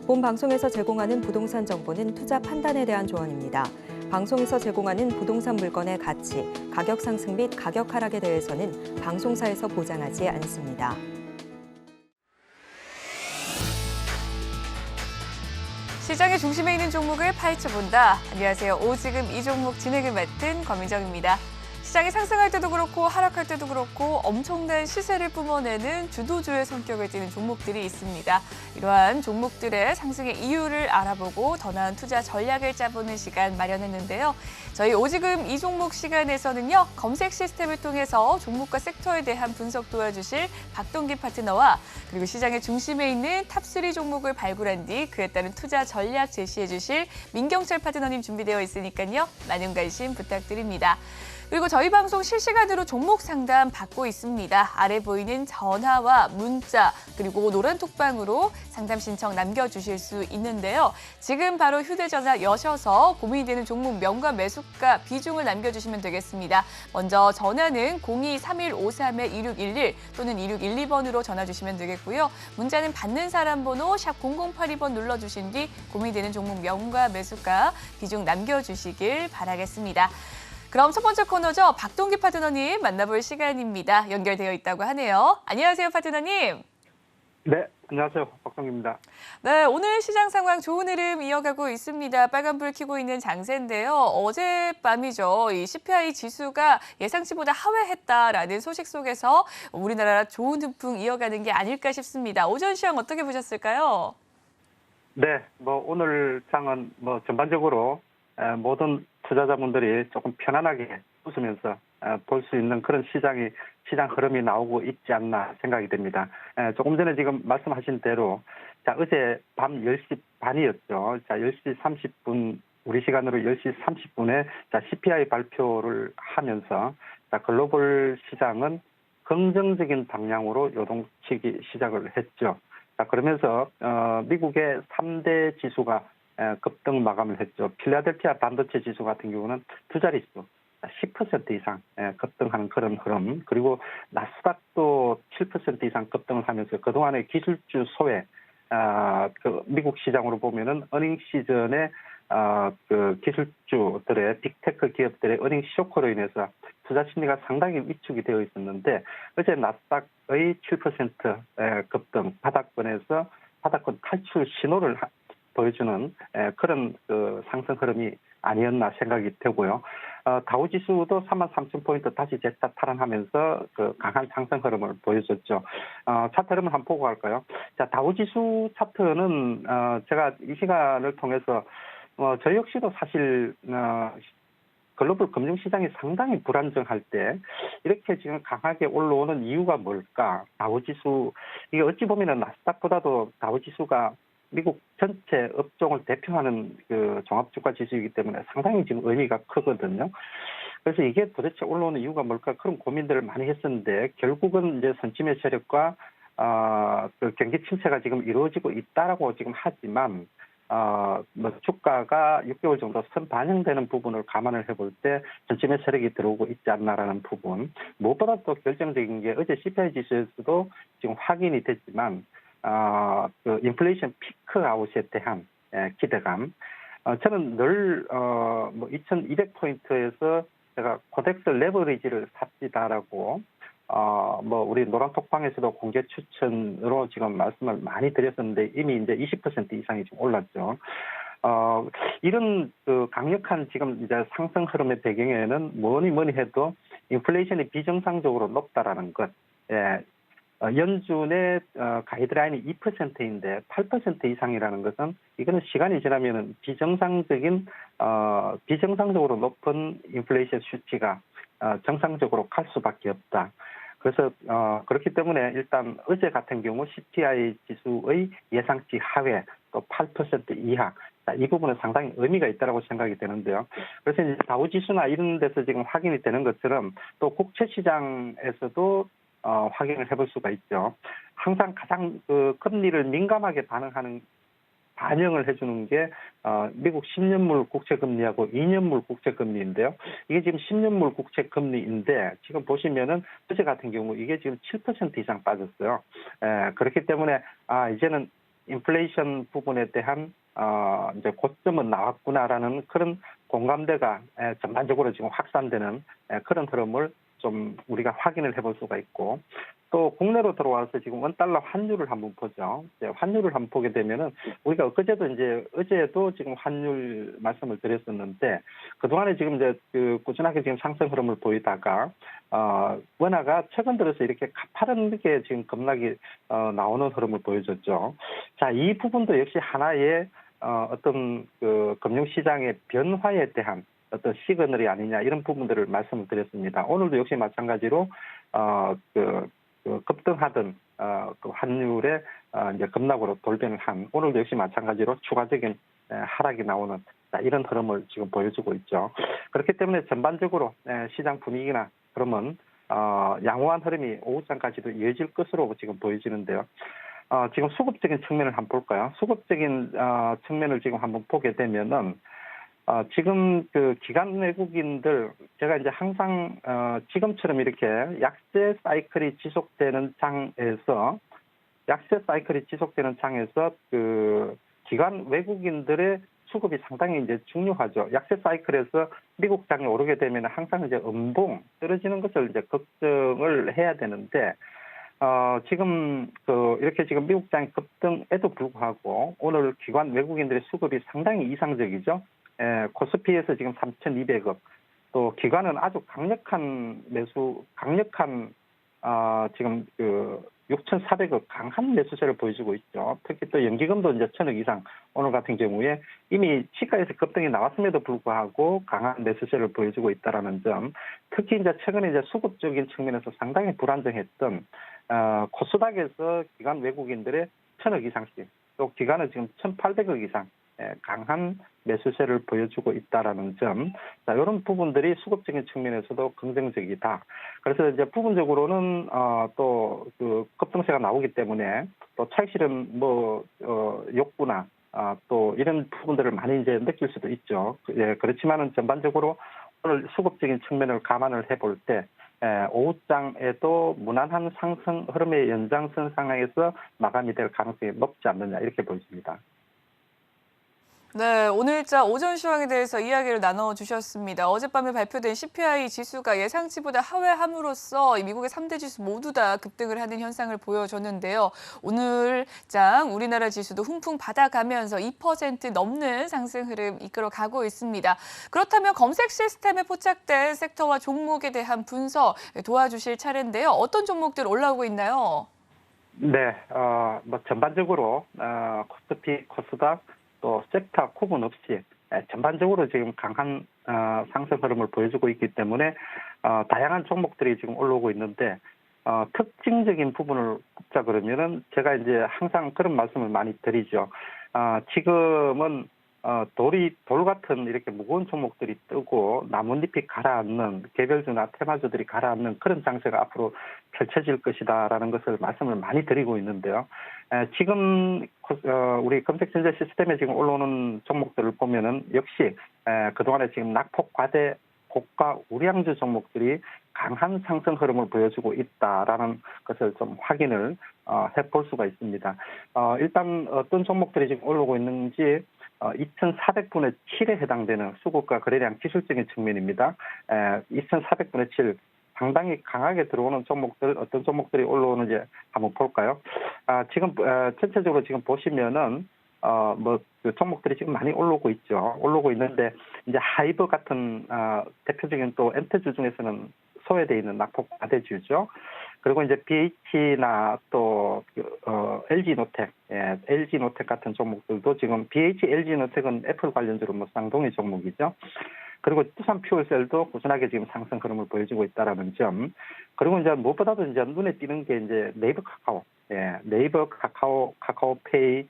본 방송에서 제공하는 부동산 정보는 투자 판단에 대한 조언입니다. 방송에서 제공하는 부동산 물건의 가치, 가격 상승 및 가격 하락에 대해서는 방송사에서 보장하지 않습니다. 시장의 중심에 있는 종목을 파헤쳐본다. 안녕하세요. 오지금 이 종목 진행을 맡은 권민정입니다. 시장이 상승할 때도 그렇고 하락할 때도 그렇고 엄청난 시세를 뿜어내는 주도주의 성격을 띠는 종목들이 있습니다. 이러한 종목들의 상승의 이유를 알아보고 더 나은 투자 전략을 짜보는 시간 마련했는데요. 저희 오지금 이 종목 시간에서는요. 검색 시스템을 통해서 종목과 섹터에 대한 분석 도와주실 박동기 파트너와 그리고 시장의 중심에 있는 탑3 종목을 발굴한 뒤 그에 따른 투자 전략 제시해 주실 민경철 파트너님 준비되어 있으니까요. 많은 관심 부탁드립니다. 그리고 저희 방송 실시간으로 종목 상담 받고 있습니다. 아래 보이는 전화와 문자 그리고 노란 톡방으로 상담 신청 남겨주실 수 있는데요. 지금 바로 휴대전화 여셔서 고민이 되는 종목 명과 매수가 비중을 남겨주시면 되겠습니다. 먼저 전화는 02-3153-2611 또는 2612번으로 전화 주시면 되겠고요. 문자는 받는 사람 번호 샵 0082번 눌러주신 뒤 고민이 되는 종목 명과 매수가 비중 남겨주시길 바라겠습니다. 그럼 첫 번째 코너죠. 박동기 파트너님 만나볼 시간입니다. 연결되어 있다고 하네요. 안녕하세요, 파트너님. 네, 안녕하세요. 박동기입니다. 네, 오늘 시장 상황 좋은 흐름 이어가고 있습니다. 빨간불 켜고 있는 장세인데요. 어젯밤이죠. 이 CPI 지수가 예상치보다 하회했다라는 소식 속에서 우리나라 좋은 훈풍 이어가는 게 아닐까 싶습니다. 오전 시장 어떻게 보셨을까요? 네, 오늘 장은 전반적으로 모든 투자자분들이 조금 편안하게 웃으면서 볼 수 있는 그런 시장 흐름이 나오고 있지 않나 생각이 됩니다. 조금 전에 지금 말씀하신 대로 어제 밤 10시 반이었죠. 10시 30분 우리 시간으로 10시 30분에 CPI 발표를 하면서 글로벌 시장은 긍정적인 방향으로 요동치기 시작을 했죠. 그러면서 미국의 3대 지수가 급등 마감을 했죠. 필라델피아 반도체 지수 같은 경우는 두 자릿수 10% 이상 급등하는 그런 흐름, 그리고 나스닥도 7% 이상 급등을 하면서 그동안의 기술주 소외, 미국 시장으로 보면은 어닝 시즌에 그 기술주들의 빅테크 기업들의 어닝 쇼크로 인해서 투자 심리가 상당히 위축이 되어 있었는데 어제 나스닥의 7% 급등, 바닥권 탈출 신호를 보여주는 그런 그 상승 흐름이 아니었나 생각이 되고요. 다우지수도 33,000포인트 다시 재차 탈환하면서 그 강한 상승 흐름을 보여줬죠. 차트 흐름을 한번 보고 갈까요? 다우지수 차트는 제가 이 시간을 통해서 저 역시도 사실 글로벌 금융시장이 상당히 불안정할 때 이렇게 지금 강하게 올라오는 이유가 뭘까? 다우지수, 이게 어찌 보면은 나스닥보다도 다우지수가 미국 전체 업종을 대표하는 그 종합주가 지수이기 때문에 상당히 지금 의미가 크거든요. 그래서 이게 도대체 올라오는 이유가 뭘까 그런 고민들을 많이 했었는데 결국은 이제 선침의 세력과 그 경기 침체가 지금 이루어지고 있다라고 지금 하지만 주가가 6개월 정도 선반영되는 부분을 감안을 해볼 때 전침의 세력이 들어오고 있지 않나라는 부분, 무엇보다 또 결정적인 게 어제 CPI 지수에서도 지금 확인이 됐지만 그 인플레이션 피크아웃에 대한 기대감. 저는 늘 2200포인트에서 제가 코덱스 레버리지를 삽시다라고 우리 노란톡방에서도 공개 추천으로 지금 말씀을 많이 드렸었는데 이미 이제 20% 이상이 지금 올랐죠. 이런 그 강력한 지금 이제 상승 흐름의 배경에는 뭐니 해도 인플레이션이 비정상적으로 높다라는 것. 연준의 가이드라인이 2%인데 8% 이상이라는 것은 이거는 시간이 지나면은 비정상적으로 높은 인플레이션 수치가 정상적으로 갈 수밖에 없다. 그래서 그렇기 때문에 일단 어제 같은 경우 CPI 지수의 예상치 하회 또 8% 이하, 이 부분은 상당히 의미가 있다고 생각이 되는데요. 그래서 이제 다우지수나 이런 데서 지금 확인이 되는 것처럼 또 국채 시장에서도 확인을 해볼 수가 있죠. 항상 가장 그 금리를 민감하게 반영을 해주는 게 미국 10년물 국채금리하고 2년물 국채금리인데요. 이게 지금 10년물 국채금리인데 지금 보시면은 어제 같은 경우 이게 지금 7% 이상 빠졌어요. 그렇기 때문에 이제는 인플레이션 부분에 대한 이제 고점은 나왔구나라는 그런 공감대가 전반적으로 지금 확산되는 그런 흐름을 좀 우리가 확인을 해볼 수가 있고, 또 국내로 들어와서 지금 원달러 환율을 한번 보죠. 환율을 한번 보게 되면은 우리가 어제도 지금 환율 말씀을 드렸었는데, 그동안에 지금 이제 꾸준하게 지금 상승 흐름을 보이다가 원화가 최근 들어서 이렇게 가파르게 지금 급락이 나오는 흐름을 보여줬죠. 자, 이 부분도 역시 하나의 어떤 금융시장의 변화에 대한 어떤 시그널이 아니냐, 이런 부분들을 말씀을 드렸습니다. 오늘도 역시 마찬가지로 급등하던 그 환율의 이제 급락으로 돌변을 한, 오늘도 역시 마찬가지로 추가적인 하락이 나오는 이런 흐름을 지금 보여주고 있죠. 그렇기 때문에 전반적으로 시장 분위기나 그러면 양호한 흐름이 오후장까지도 이어질 것으로 지금 보여지는데요. 지금 수급적인 측면을 한번 볼까요? 수급적인 측면을 지금 한번 보게 되면은 지금 기관 외국인들, 제가 이제 항상 지금처럼 이렇게 약세 사이클이 지속되는 장에서 기관 외국인들의 수급이 상당히 이제 중요하죠. 약세 사이클에서 미국 장이 오르게 되면 항상 이제 음봉 떨어지는 것을 이제 걱정을 해야 되는데, 지금 이렇게 지금 미국 장이 급등에도 불구하고 오늘 기관 외국인들의 수급이 상당히 이상적이죠. 코스피에서 지금 3,200억, 또 기관은 아주 강력한 지금 6,400억 강한 매수세를 보여주고 있죠. 특히 또 연기금도 이제 1,000억 이상, 오늘 같은 경우에 이미 시가에서 급등이 나왔음에도 불구하고 강한 매수세를 보여주고 있다라는 점, 특히 이제 최근에 이제 수급적인 측면에서 상당히 불안정했던 코스닥에서 기관 외국인들의 1,000억 이상씩, 또 기관은 지금 1,800억 이상 강한 매수세를 보여주고 있다라는 점, 자, 이런 부분들이 수급적인 측면에서도 긍정적이다. 그래서 이제 부분적으로는 또 급등세가 나오기 때문에 또 차익 실현 욕구나 또 이런 부분들을 많이 이제 느낄 수도 있죠. 그렇지만은 전반적으로 오늘 수급적인 측면을 감안을 해볼 때 오후장에도 무난한 상승 흐름의 연장선 상황에서 마감이 될 가능성이 높지 않느냐, 이렇게 보여집니다. 네, 오늘자 오전 시황에 대해서 이야기를 나눠주셨습니다. 어젯밤에 발표된 CPI 지수가 예상치보다 하회함으로써 미국의 3대 지수 모두 다 급등을 하는 현상을 보여줬는데요. 오늘장 우리나라 지수도 훈풍 받아가면서 2% 넘는 상승 흐름 이끌어가고 있습니다. 그렇다면 검색 시스템에 포착된 섹터와 종목에 대한 분석 도와주실 차례인데요. 어떤 종목들 올라오고 있나요? 네, 전반적으로 코스피, 코스닥, 또 섹터 구분 없이 전반적으로 지금 강한 상승 흐름을 보여주고 있기 때문에 다양한 종목들이 지금 올라오고 있는데, 특징적인 부분을 꼽자 그러면은 제가 이제 항상 그런 말씀을 많이 드리죠. 지금은 돌 같은 이렇게 무거운 종목들이 뜨고 나뭇잎이 가라앉는, 개별주나 테마주들이 가라앉는 그런 장세가 앞으로 펼쳐질 것이다라는 것을 말씀을 많이 드리고 있는데요. 지금 우리 검색 전자 시스템에 지금 올라오는 종목들을 보면은 역시 그동안에 지금 낙폭 과대 고가 우량주 종목들이 강한 상승 흐름을 보여주고 있다라는 것을 좀 확인을 해볼 수가 있습니다. 일단 어떤 종목들이 지금 올라오고 있는지 2,400분의 7에 해당되는 수급과 거래량 기술적인 측면입니다. 2,400분의 7, 상당히 강하게 들어오는 종목들, 어떤 종목들이 올라오는지 한번 볼까요? 지금 전체적으로 지금 보시면은 그 종목들이 지금 많이 올라오고 있죠. 올라오고 있는데 이제 하이버 같은 대표적인 또 엔터주 중에서는 소외되어 있는 낙폭 과대주죠. 그리고 이제 BH나 또 LG노텍, LG노텍 같은 종목들도 지금 BH, LG노텍은 애플 관련주로 쌍둥이 종목이죠. 그리고 투산 퓨어셀도 꾸준하게 지금 상승 흐름을 보여주고 있다라는 점. 그리고 이제 무엇보다도 이제 눈에 띄는 게 이제 네이버 카카오, 네이버 카카오, 카카오페이,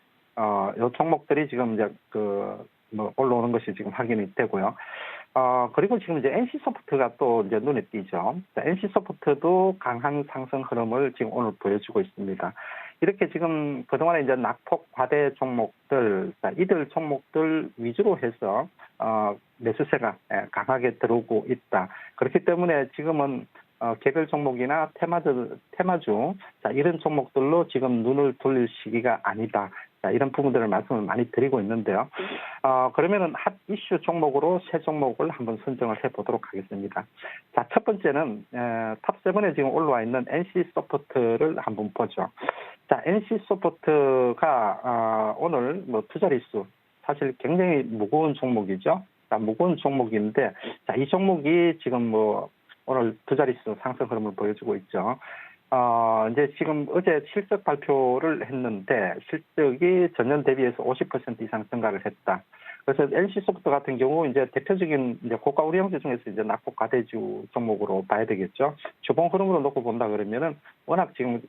요 종목들이 지금 이제 올라오는 것이 지금 확인이 되고요. 그리고 지금 이제 NC소프트가 또 이제 눈에 띄죠. NC소프트도 강한 상승 흐름을 지금 오늘 보여주고 있습니다. 이렇게 지금 그동안에 이제 낙폭 과대 종목들, 이들 종목들 위주로 해서 매수세가 강하게 들어오고 있다. 그렇기 때문에 지금은 개별 종목이나 테마주, 이런 종목들로 지금 눈을 돌릴 시기가 아니다. 자, 이런 부분들을 말씀을 많이 드리고 있는데요. 그러면은 핫 이슈 종목으로 세 종목을 한번 선정을 해보도록 하겠습니다. 자, 첫 번째는 탑7에 지금 올라와 있는 NC소프트를 한번 보죠. 자, NC소프트가 오늘 뭐 투자리수 사실 굉장히 무거운 종목이죠. 자, 무거운 종목인데, 자, 이 종목이 지금 뭐 오늘 투자리수 상승 흐름을 보여주고 있죠. 이제 지금 어제 실적 발표를 했는데 실적이 전년 대비해서 50% 이상 증가를 했다. 그래서 NC소프트 같은 경우 이제 대표적인 이제 고가 우량주 중에서 이제 낙폭 과대주 종목으로 봐야 되겠죠. 주봉 흐름으로 놓고 본다 그러면은 워낙 지금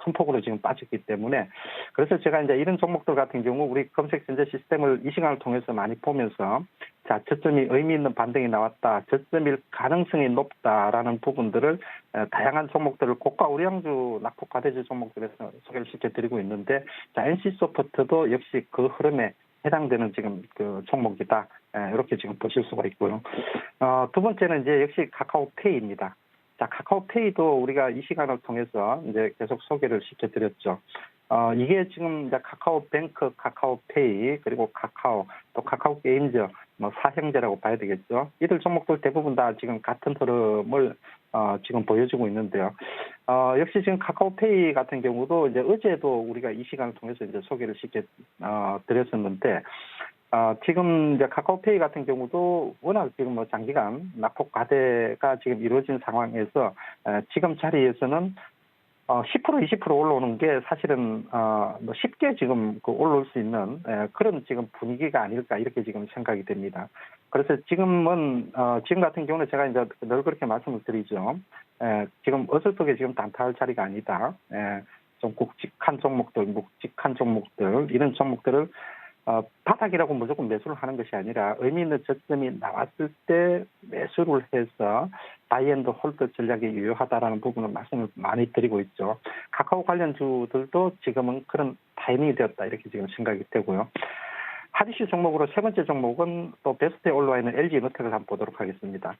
큰 폭으로 지금 빠졌기 때문에 그래서 제가 이제 이런 종목들 같은 경우 우리 검색 전제 시스템을 이 시간을 통해서 많이 보면서 자, 저점이 의미 있는 반등이 나왔다, 저점일 가능성이 높다라는 부분들을 다양한 종목들을 고가 우량주 낙폭 과대주 종목들에서 소개를 시켜드리고 있는데 자, NC소프트도 역시 그 흐름에 해당되는 지금 그 종목이다. 이렇게 지금 보실 수가 있고요. 두 번째는 이제 역시 카카오페이입니다. 자, 카카오페이도 우리가 이 시간을 통해서 이제 계속 소개를 시켜드렸죠. 이게 지금 이제 카카오뱅크, 카카오페이, 그리고 카카오, 또 카카오게임즈, 뭐 사형제라고 봐야 되겠죠. 이들 종목들 대부분 다 지금 같은 흐름을 지금 보여주고 있는데요. 역시 지금 카카오페이 같은 경우도 이제 어제도 우리가 이 시간을 통해서 이제 소개를 드렸었는데, 지금 이제 카카오페이 같은 경우도 워낙 지금 뭐 장기간 낙폭 과대가 지금 이루어진 상황에서 지금 자리에서는 10% 20% 올라오는 게 사실은 뭐 쉽게 지금 올라올 수 있는 그런 지금 분위기가 아닐까 이렇게 지금 생각이 됩니다. 그래서 지금은 지금 같은 경우는 제가 이제 늘 그렇게 말씀을 드리죠. 지금 어설프게 지금 단타할 자리가 아니다. 좀 굵직한 종목들, 묵직한 종목들 이런 종목들을 바닥이라고 무조건 매수를 하는 것이 아니라 의미 있는 저점이 나왔을 때 매수를 해서 바이앤드 홀드 전략이 유효하다라는 부분을 말씀을 많이 드리고 있죠. 카카오 관련주들도 지금은 그런 타이밍이 되었다 이렇게 지금 생각이 되고요. 핫이슈 종목으로 세 번째 종목은 또 베스트에 올라와 있는 LG누텍을 한번 보도록 하겠습니다.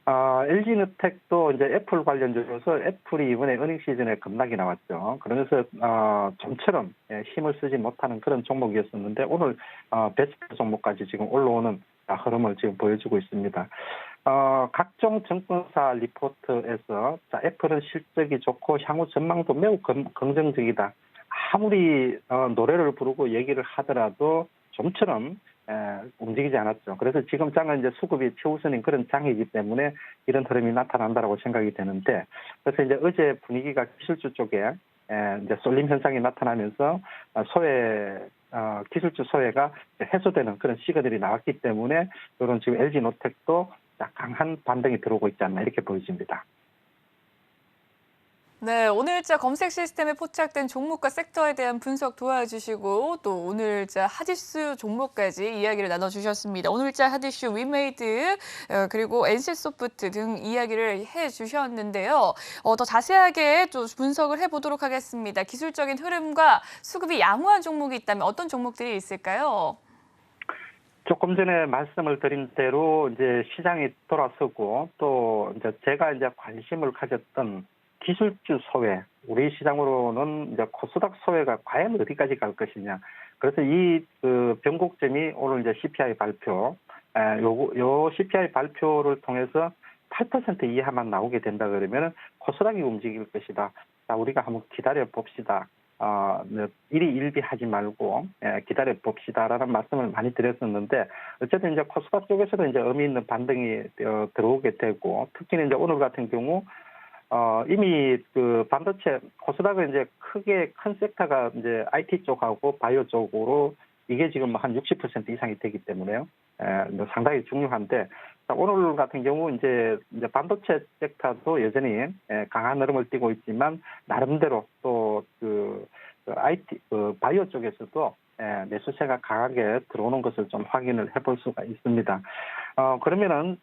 LG누텍도 이제 애플 관련주로서 애플이 이번에 어닝 시즌에 급락이 나왔죠. 그러면서 좀처럼 힘을 쓰지 못하는 그런 종목이었었는데 오늘 베스트 종목까지 지금 올라오는 흐름을 지금 보여주고 있습니다. 각종 증권사 리포트에서 자, 애플은 실적이 좋고 향후 전망도 매우 긍정적이다. 아무리 노래를 부르고 얘기를 하더라도 좀처럼 움직이지 않았죠. 그래서 지금 장은 이제 수급이 최우선인 그런 장이기 때문에 이런 흐름이 나타난다라고 생각이 되는데, 그래서 이제 어제 분위기가 기술주 쪽에 이제 쏠림 현상이 나타나면서 기술주 소외가 해소되는 그런 시그널이 나왔기 때문에 이런 지금 LG노텍도 강한 반등이 들어오고 있지 않나 이렇게 보여집니다. 네, 오늘자 검색 시스템에 포착된 종목과 섹터에 대한 분석 도와주시고 또 오늘자 핫이슈 종목까지 이야기를 나눠주셨습니다. 오늘자 핫이슈 위메이드 그리고 NC소프트 등 이야기를 해주셨는데요. 더 자세하게 좀 분석을 해보도록 하겠습니다. 기술적인 흐름과 수급이 양호한 종목이 있다면 어떤 종목들이 있을까요? 조금 전에 말씀을 드린 대로 이제 시장이 돌아서고 또 이제 제가 이제 관심을 가졌던 기술주 소외, 우리 시장으로는 이제 코스닥 소외가 과연 어디까지 갈 것이냐. 그래서 이 변곡점이 오늘 이제 CPI 발표, 요 CPI 발표를 통해서 8% 이하만 나오게 된다 그러면 코스닥이 움직일 것이다. 자, 우리가 한번 기다려 봅시다. 일희일비하지 말고 기다려 봅시다라는 말씀을 많이 드렸었는데 어쨌든 이제 코스닥 쪽에서도 이제 의미 있는 반등이 들어오게 되고 특히는 이제 오늘 같은 경우 이미 반도체 코스닥은 이제 크게 큰 섹터가 이제 IT 쪽하고 바이오 쪽으로 이게 지금 한 60% 이상이 되기 때문에요. 상당히 중요한데 오늘 같은 경우 이제 반도체 섹터도 여전히 강한 흐름을 띠고 있지만 나름대로 또 IT 바이오 쪽에서도 매수세가 강하게 들어오는 것을 좀 확인을 해볼 수가 있습니다. 그러면은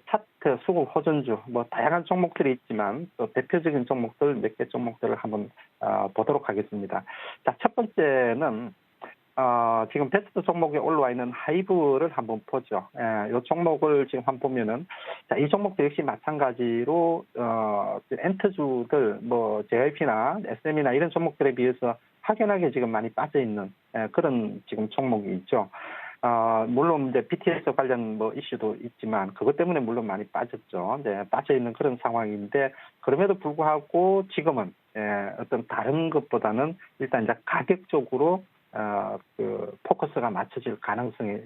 차트 수급 호전주 뭐 다양한 종목들이 있지만 또 대표적인 종목들 몇 개 종목들을 한번 보도록 하겠습니다. 자, 첫 번째는 지금 베스트 종목에 올라와 있는 하이브를 한번 보죠. 이 종목을 지금 한번 보면은 자, 이 종목도 역시 마찬가지로 엔트주들 뭐 JYP나 SM이나 이런 종목들에 비해서 확연하게 지금 많이 빠져 있는 그런 지금 종목이 있죠. 물론 이제 BTS 관련 뭐 이슈도 있지만 그것 때문에 물론 많이 빠졌죠. 이제 빠져 있는 그런 상황인데 그럼에도 불구하고 지금은 어떤 다른 것보다는 일단 이제 가격적으로 그 포커스가 맞춰질 가능성이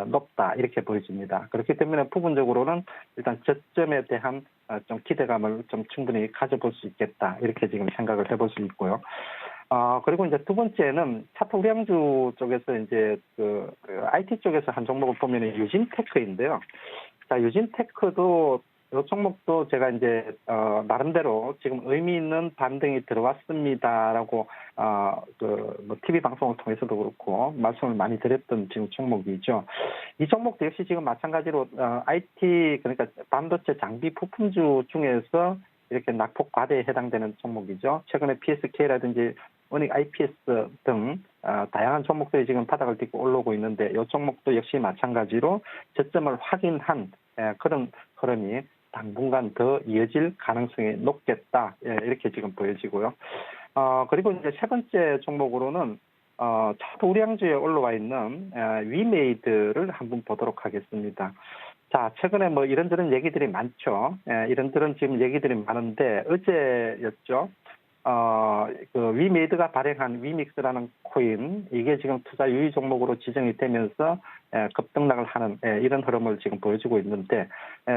높다 이렇게 보여집니다. 그렇기 때문에 부분적으로는 일단 저점에 대한 좀 기대감을 좀 충분히 가져볼 수 있겠다 이렇게 지금 생각을 해볼 수 있고요. 그리고 이제 두 번째는 차트 우량주 쪽에서 이제 그 IT 쪽에서 한 종목을 보면 유진테크인데요. 자, 유진테크도 이 종목도 제가 이제 나름대로 지금 의미 있는 반등이 들어왔습니다라고 뭐 TV 방송을 통해서도 그렇고 말씀을 많이 드렸던 지금 종목이죠. 이 종목도 역시 지금 마찬가지로 IT 그러니까 반도체 장비 부품주 중에서 이렇게 낙폭 과대에 해당되는 종목이죠. 최근에 PSK라든지 원익 IPS 등 다양한 종목들이 지금 바닥을 딛고 올라오고 있는데 이 종목도 역시 마찬가지로 저점을 확인한 그런 흐름이 당분간 더 이어질 가능성이 높겠다 이렇게 지금 보여지고요. 그리고 이제 세 번째 종목으로는 차트 우량주에 올라와 있는 위메이드를 한번 보도록 하겠습니다. 자, 최근에 뭐 이런저런 얘기들이 많죠. 이런저런 지금 얘기들이 많은데 어제였죠. 그 위메이드가 발행한 위믹스라는 코인 이게 지금 투자 유의 종목으로 지정이 되면서 급등락을 하는 이런 흐름을 지금 보여주고 있는데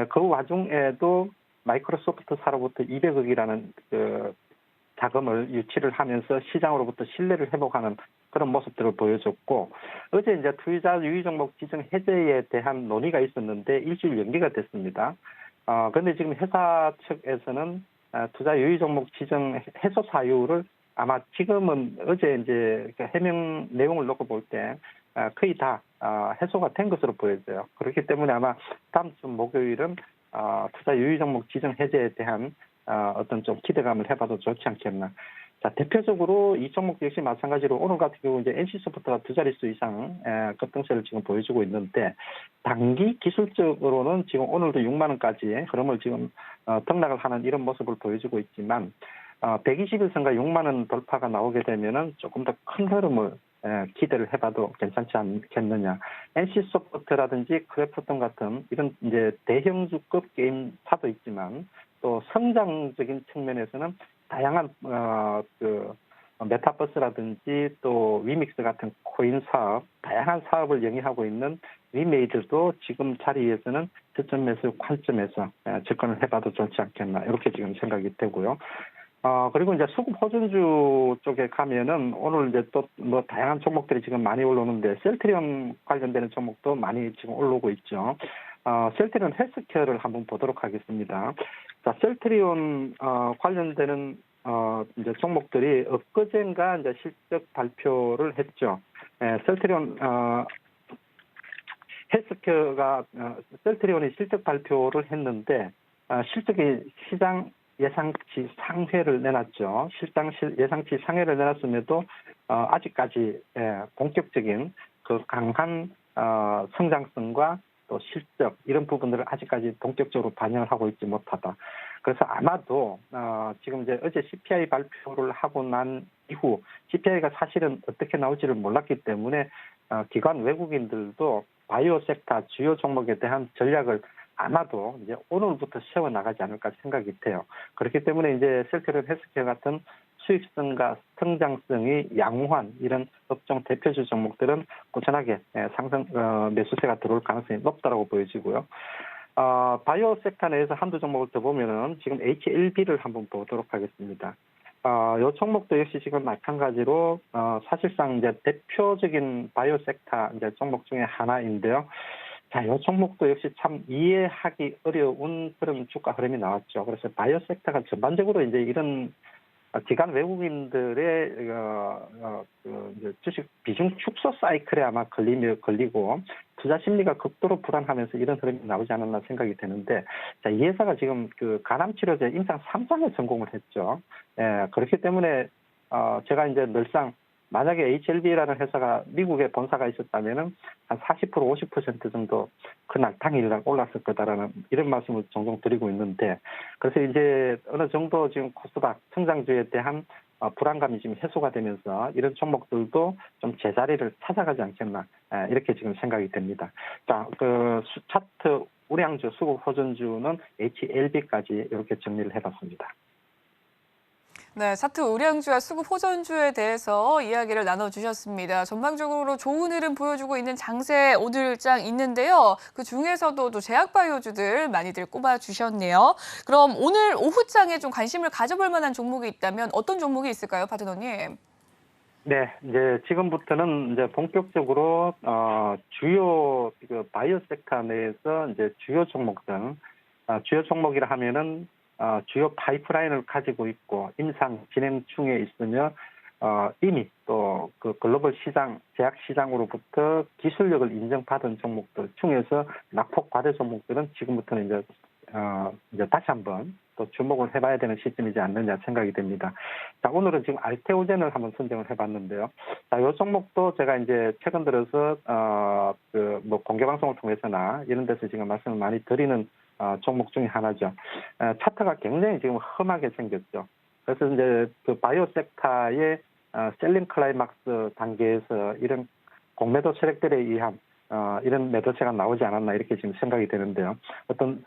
그 와중에도 마이크로소프트사로부터 200억이라는 그 자금을 유치를 하면서 시장으로부터 신뢰를 회복하는 그런 모습들을 보여줬고 어제 이제 투자 유의 종목 지정 해제에 대한 논의가 있었는데 일주일 연기가 됐습니다. 그런데 지금 회사 측에서는 투자 유의 종목 지정 해소 사유를 아마 지금은 어제 이제 해명 내용을 놓고 볼 때 거의 다 해소가 된 것으로 보여져요. 그렇기 때문에 아마 다음 주 목요일은 투자 유의 종목 지정 해제에 대한 어떤 좀 기대감을 해봐도 좋지 않겠나. 자, 대표적으로 이 종목 역시 마찬가지로 오늘 같은 경우 이제 NC소프트가 두 자릿수 이상 급등세를 지금 보여주고 있는데 단기 기술적으로는 지금 오늘도 6만 원까지 흐름을 지금 등락을 하는 이런 모습을 보여주고 있지만 120일선과 6만 원 돌파가 나오게 되면은 조금 더 큰 흐름을 기대를 해봐도 괜찮지 않겠느냐. NC소프트라든지 크래프톤 같은 이런 이제 대형주급 게임사도 있지만 또 성장적인 측면에서는 다양한 그 메타버스라든지 또 위믹스 같은 코인 사업, 다양한 사업을 영위하고 있는 위메이드도 지금 자리에서는 저점 매수 관점에서 접근을 해봐도 좋지 않겠나 이렇게 지금 생각이 되고요. 그리고 이제 수급 호전주 쪽에 가면은 오늘 이제 또 뭐 다양한 종목들이 지금 많이 올라오는데 셀트리온 관련되는 종목도 많이 지금 올라오고 있죠. 셀트리온 헬스케어를 한번 보도록 하겠습니다. 자, 셀트리온 관련되는 이제 종목들이 엊그젠가 이제 실적 발표를 했죠. 셀트리온 헬스케어가 셀트리온이 실적 발표를 했는데 실적이 시장 예상치 상회를 내놨죠. 예상치 상회를 내놨음에도 아직까지 본격적인 그 강한 성장성과 또 실적 이런 부분들을 아직까지 본격적으로 반영을 하고 있지 못하다. 그래서 아마도 지금 이제 어제 CPI 발표를 하고 난 이후 CPI가 사실은 어떻게 나올지를 몰랐기 때문에 기관 외국인들도 바이오 섹터 주요 종목에 대한 전략을 아마도 이제 오늘부터 세워 나가지 않을까 생각이 돼요. 그렇기 때문에 이제 셀트리온 헬스케어 같은 수익성과 성장성이 양호한 이런 업종 대표주 종목들은 꾸준하게 상승 매수세가 들어올 가능성이 높다라고 보여지고요. 바이오 섹터 내에서 한두 종목을 더 보면은 지금 HLB를 한번 보도록 하겠습니다. 이 종목도 역시 지금 마찬가지로 사실상 이제 대표적인 바이오 섹터 이제 종목 중에 하나인데요. 자, 이 종목도 역시 참 이해하기 어려운 그런 주가 흐름이 나왔죠. 그래서 바이오 섹터가 전반적으로 이제 이런 기관 외국인들의 이제 주식 비중 축소 사이클에 아마 걸리고 투자 심리가 극도로 불안하면서 이런 흐름이 나오지 않았나 생각이 되는데, 자, 이 회사가 지금 그 간암 치료제 임상 3상에 성공을 했죠. 그렇기 때문에 제가 이제 늘상 만약에 HLB라는 회사가 미국에 본사가 있었다면은 한 40% 50% 정도 그날 당일날 올랐을 거다라는 이런 말씀을 종종 드리고 있는데, 그래서 이제 어느 정도 지금 코스닥 성장주에 대한 불안감이 지금 해소가 되면서 이런 종목들도 좀 제자리를 찾아가지 않겠나, 이렇게 지금 생각이 됩니다. 자, 차트 우량주, 수급 호전주는 HLB까지 이렇게 정리를 해봤습니다. 네, 차트 우량주와 수급 호전주에 대해서 이야기를 나눠주셨습니다. 전반적으로 좋은 흐름 보여주고 있는 장세 오늘장 있는데요. 그 중에서도 또 제약바이오주들 많이들 꼽아주셨네요. 그럼 오늘 오후장에 좀 관심을 가져볼 만한 종목이 있다면 어떤 종목이 있을까요, 파트너님? 네, 이제 지금부터는 이제 본격적으로 주요 바이오 섹터 내에서 이제 주요 종목들, 주요 종목이라 하면은 주요 파이프라인을 가지고 있고 임상 진행 중에 있으며 이미 또 그 글로벌 시장, 제약 시장으로부터 기술력을 인정받은 종목들 중에서 낙폭 과대 종목들은 지금부터는 이제 다시 한번 또 주목을 해봐야 되는 시점이지 않느냐 생각이 됩니다. 자, 오늘은 지금 알테오젠을 한번 선정을 해봤는데요. 자, 이 종목도 제가 이제 최근 들어서 공개 방송을 통해서나 이런 데서 지금 말씀을 많이 드리는 종목 중에 하나죠. 차트가 굉장히 지금 험하게 생겼죠. 그래서 이제 그 바이오 섹터의 셀링 클라이막스 단계에서 이런 공매도 세력들에 의한 이런 매도세가 나오지 않았나 이렇게 지금 생각이 되는데요. 어떤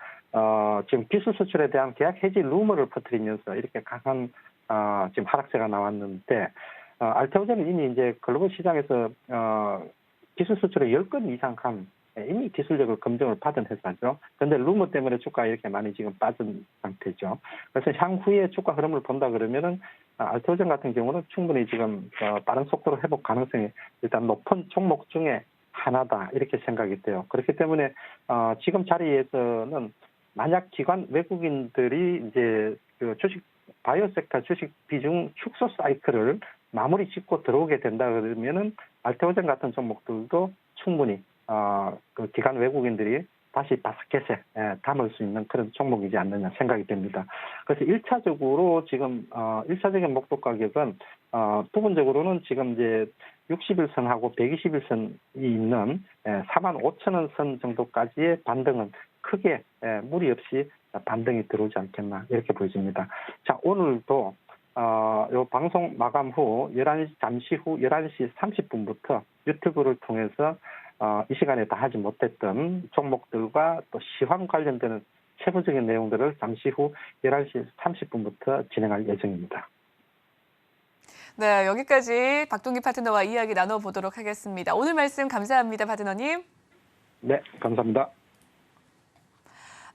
지금 기술 수출에 대한 계약 해지 루머를 퍼뜨리면서 이렇게 강한 지금 하락세가 나왔는데, 알테오젠은 이미 이제 글로벌 시장에서 기술 수출의 10건 이상 한 이미 기술력을 검증을 받은 회사죠. 그런데 루머 때문에 주가가 이렇게 많이 지금 빠진 상태죠. 그래서 향후에 주가 흐름을 본다 그러면은 알테오젠 같은 경우는 충분히 지금 빠른 속도로 회복 가능성이 일단 높은 종목 중에 하나다 이렇게 생각이 돼요. 그렇기 때문에 지금 자리에서는 만약 기관 외국인들이 이제 그 주식 바이오 섹터 주식 비중 축소 사이클을 마무리 짓고 들어오게 된다 그러면은 알테오젠 같은 종목들도 충분히 그 기관 외국인들이 다시 바스켓에 담을 수 있는 그런 종목이지 않느냐 생각이 됩니다. 그래서 1차적으로 지금 1차적인 목표 가격은 부분적으로는 지금 이제 60일선하고 120일선이 있는 45,000원 선 정도까지의 반등은 크게 무리 없이 반등이 들어오지 않겠나 이렇게 보여집니다. 자, 오늘도 요 방송 마감 후 잠시 후 11시 30분부터 유튜브를 통해서 이 시간에 다 하지 못했던 종목들과 또 시황 관련되는 세부적인 내용들을 잠시 후 11시 30분부터 진행할 예정입니다. 네, 여기까지 박동기 파트너와 이야기 나눠보도록 하겠습니다. 오늘 말씀 감사합니다, 파트너님. 네, 감사합니다.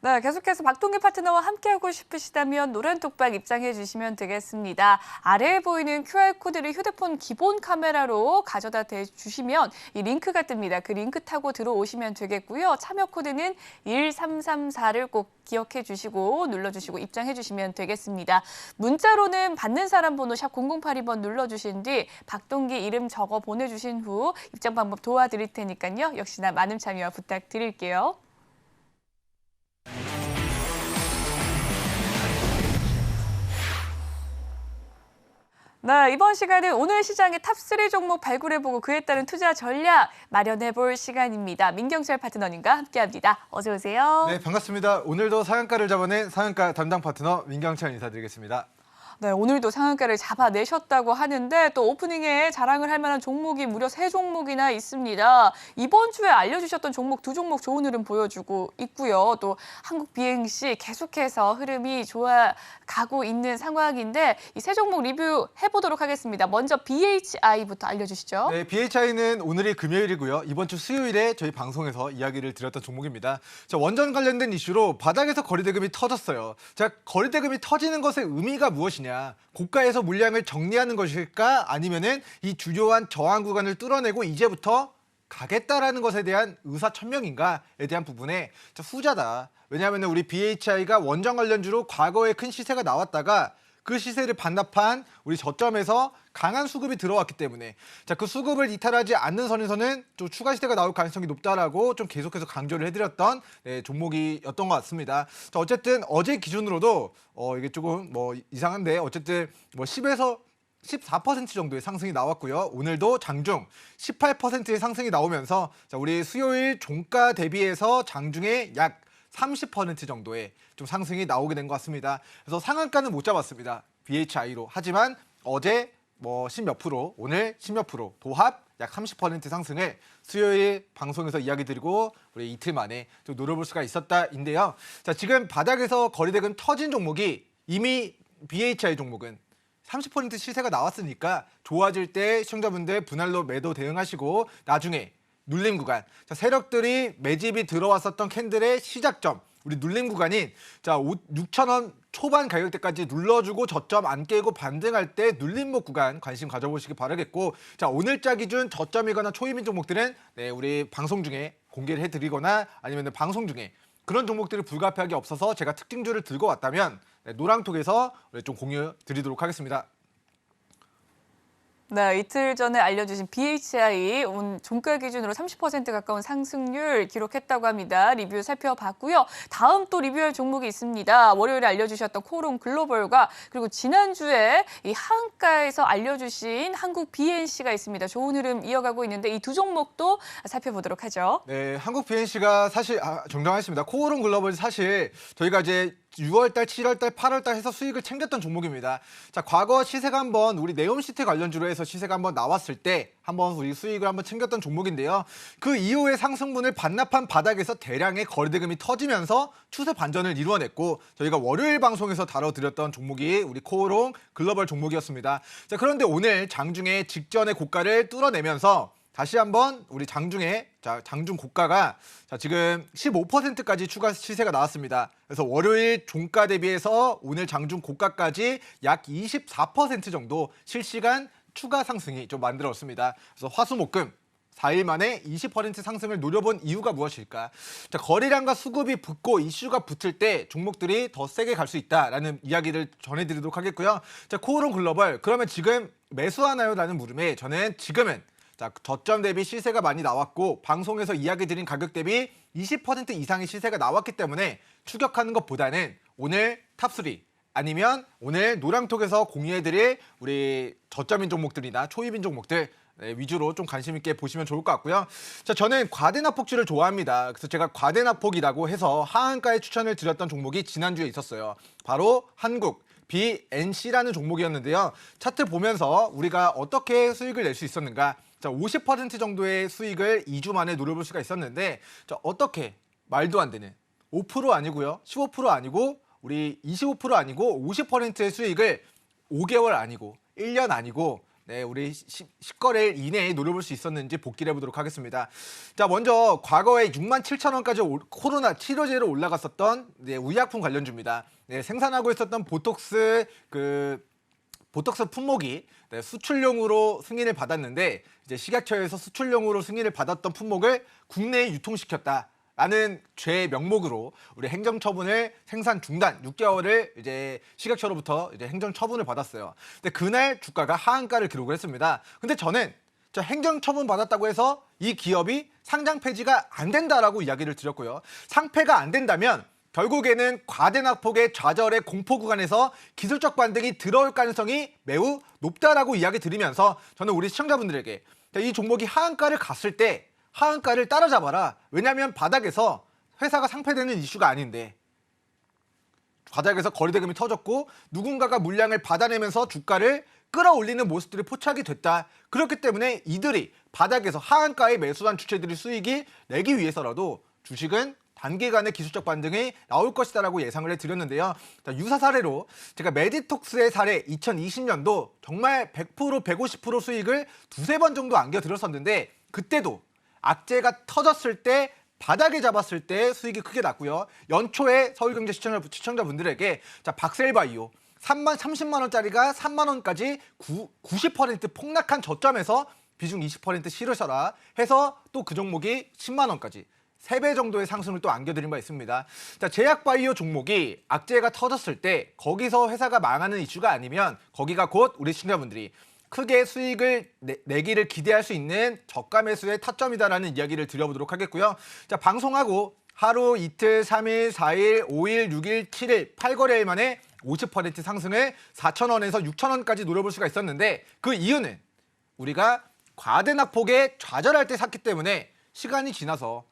네, 계속해서 박동기 파트너와 함께하고 싶으시다면 노란톡방 입장해 주시면 되겠습니다. 아래에 보이는 QR코드를 휴대폰 기본 카메라로 가져다 대주시면 이 링크가 뜹니다. 그 링크 타고 들어오시면 되겠고요. 참여 코드는 1334를 꼭 기억해 주시고 눌러주시고 입장해 주시면 되겠습니다. 문자로는 받는 사람 번호 샵 0082번 눌러주신 뒤 박동기 이름 적어 보내주신 후 입장 방법 도와드릴 테니까요. 역시나 많은 참여 부탁드릴게요. 네, 이번 시간은 오늘 시장의 탑3 종목 발굴해보고 그에 따른 투자 전략 마련해볼 시간입니다. 민경철 파트너님과 함께합니다. 어서 오세요. 네, 반갑습니다. 오늘도 상한가를 잡아낸 상한가 담당 파트너 민경철 인사드리겠습니다. 네, 오늘도 상한가를 잡아내셨다고 하는데 또 오프닝에 자랑을 할 만한 종목이 무려 3종목이나 있습니다. 이번 주에 알려주셨던 종목 2종목 좋은 흐름 보여주고 있고요. 또 한국 비행시 계속해서 흐름이 좋아가고 있는 상황인데 이 3종목 리뷰해보도록 하겠습니다. 먼저 BHI부터 알려주시죠. 네, BHI는 오늘이 금요일이고요. 이번 주 수요일에 저희 방송에서 이야기를 드렸던 종목입니다. 자, 원전 관련된 이슈로 바닥에서 거래대금이 터졌어요. 자, 거래대금이 터지는 것의 의미가 무엇이냐? 고가에서 물량을 정리하는 것일까? 아니면은 이 주요한 저항 구간을 뚫어내고 이제부터 가겠다라는 것에 대한 의사천명인가에 대한 부분에 후자다. 왜냐하면 우리 BHI가 원전 관련주로 과거에 큰 시세가 나왔다가 그 시세를 반납한 우리 저점에서 강한 수급이 들어왔기 때문에 그 수급을 이탈하지 않는 선에서는 좀 추가 시세가 나올 가능성이 높다라고 좀 계속해서 강조를 해드렸던 종목이었던 것 같습니다. 자, 어쨌든 어제 기준으로도 이게 조금 이상한데 어쨌든 10에서 14% 정도의 상승이 나왔고요. 오늘도 장중 18%의 상승이 나오면서 자, 우리 수요일 종가 대비해서 장중에 약 30% 정도의 좀 상승이 나오게 된 것 같습니다. 그래서 상한가는 못 잡았습니다. BHI로. 하지만 어제 뭐 10몇 프로, 오늘 10몇 프로, 도합 약 30% 상승을 수요일 방송에서 이야기 드리고 우리 이틀 만에 좀 노려볼 수가 있었다인데요. 자, 지금 바닥에서 거래대금 터진 종목이 이미 BHI 종목은 30% 시세가 나왔으니까 좋아질 때 시청자분들 분할로 매도 대응하시고 나중에 눌림 구간, 자, 세력들이 매집이 들어왔었던 캔들의 시작점, 우리 눌림 구간인 자 6,000원 초반 가격대까지 눌러주고 저점 안 깨고 반등할 때 눌림목 구간 관심 가져보시기 바라겠고, 자 오늘자 기준 저점이거나 초입인 종목들은 네, 우리 방송 중에 공개를 해드리거나 아니면 방송 중에 그런 종목들이 불가피하게 없어서 제가 특징주를 들고 왔다면 네, 노랑톡에서 좀 공유 드리도록 하겠습니다. 네, 이틀 전에 알려주신 BHI 온 종가 기준으로 30% 가까운 상승률 기록했다고 합니다. 리뷰 살펴봤고요. 다음 또 리뷰할 종목이 있습니다. 월요일에 알려주셨던 코오롱 글로벌과 그리고 지난주에 이 하한가에서 알려주신 한국 BNC가 있습니다. 좋은 흐름 이어가고 있는데 이 두 종목도 살펴보도록 하죠. 네, 한국 BNC가 사실 정정하겠습니다. 코오롱 글로벌이 사실 저희가 이제 6월달, 7월달, 8월달 해서 수익을 챙겼던 종목입니다. 자, 과거 시세가 한번 우리 네옴시티 관련주로 해서 시세가 한번 나왔을 때 한번 우리 수익을 한번 챙겼던 종목인데요. 그 이후에 상승분을 반납한 바닥에서 대량의 거래대금이 터지면서 추세 반전을 이루어냈고 저희가 월요일 방송에서 다뤄드렸던 종목이 우리 코오롱 글로벌 종목이었습니다. 자, 그런데 오늘 장중에 직전의 고가를 뚫어내면서 다시 한번 우리 장중에 장중 고가가 지금 15%까지 추가 시세가 나왔습니다. 그래서 월요일 종가 대비해서 오늘 장중 고가까지 약 24% 정도 실시간 추가 상승이 좀 만들었습니다. 그래서 화수목금 4일 만에 20% 상승을 노려본 이유가 무엇일까? 자, 거래량과 수급이 붙고 이슈가 붙을 때 종목들이 더 세게 갈 수 있다라는 이야기를 전해드리도록 하겠고요. 자, 코오롱 글로벌 그러면 지금 매수하나요? 라는 물음에 저는 지금은 자, 저점 대비 시세가 많이 나왔고 방송에서 이야기 드린 가격 대비 20% 이상의 시세가 나왔기 때문에 추격하는 것보다는 오늘 탑3 아니면 오늘 노랑톡에서 공유해드릴 우리 저점인 종목들이나 초입인 종목들 위주로 좀 관심 있게 보시면 좋을 것 같고요. 자, 저는 과대납폭주를 좋아합니다. 그래서 제가 과대납폭이라고 해서 하한가에 추천을 드렸던 종목이 지난주에 있었어요. 바로 한국 BNC라는 종목이었는데요. 차트 보면서 우리가 어떻게 수익을 낼 수 있었는가? 자, 50% 정도의 수익을 2주 만에 노려볼 수가 있었는데 자, 어떻게 말도 안 되는 5% 아니고요. 15% 아니고 우리 25% 아니고 50%의 수익을 5개월 아니고 1년 아니고 네, 우리 10거래일 이내에 노려볼 수 있었는지 복기를 해보도록 하겠습니다. 자, 먼저 과거에 67,000원까지 코로나 치료제로 올라갔었던 네, 의약품 관련주입니다. 네, 생산하고 있었던 보톡스 보톡스 품목이 네, 수출용으로 승인을 받았는데 이제 식약처에서 수출용으로 승인을 받았던 품목을 국내에 유통시켰다라는 죄 명목으로 우리 행정처분을 생산 중단 6개월을 이제 식약처로부터 이제 행정처분을 받았어요. 근데 그날 주가가 하한가를 기록을 했습니다. 근데 저는 행정처분 받았다고 해서 이 기업이 상장 폐지가 안 된다라고 이야기를 드렸고요. 상폐가 안 된다면 결국에는 과대납폭의 좌절의 공포 구간에서 기술적 반등이 들어올 가능성이 매우 높다라고 이야기 드리면서 저는 우리 시청자분들에게 이 종목이 하한가를 갔을 때 하한가를 따라잡아라. 왜냐하면 바닥에서 회사가 상폐되는 이슈가 아닌데 바닥에서 거래대금이 터졌고 누군가가 물량을 받아내면서 주가를 끌어올리는 모습들이 포착이 됐다. 그렇기 때문에 이들이 바닥에서 하한가에 매수한 주체들의 수익이 내기 위해서라도 주식은 단기간에 기술적 반등이 나올 것이다라고 예상을 해드렸는데요. 자, 유사 사례로 제가 메디톡스의 사례 2020년도 정말 100% 150% 수익을 두세 번 정도 안겨드렸었는데 그때도 악재가 터졌을 때 바닥에 잡았을 때 수익이 크게 났고요. 연초에 서울경제 시청자분들에게 자, 박셀바이오 30만 원짜리가 3만 원까지 90% 폭락한 저점에서 비중 20% 실으셔라 해서 또 그 종목이 10만 원까지 3배 정도의 상승을 또 안겨드린 바 있습니다. 자, 제약바이오 종목이 악재가 터졌을 때 거기서 회사가 망하는 이슈가 아니면 거기가 곧 우리 시청자분들이 크게 수익을 내기를 기대할 수 있는 저가 매수의 타점이다라는 이야기를 드려보도록 하겠고요. 자, 방송하고 하루, 이틀, 3일, 4일, 5일, 6일, 7일, 8거래일 만에 50% 상승을 4,000원에서 6,000원까지 노려볼 수가 있었는데 그 이유는 우리가 과대낙폭에 좌절할 때 샀기 때문에 시간이 지나서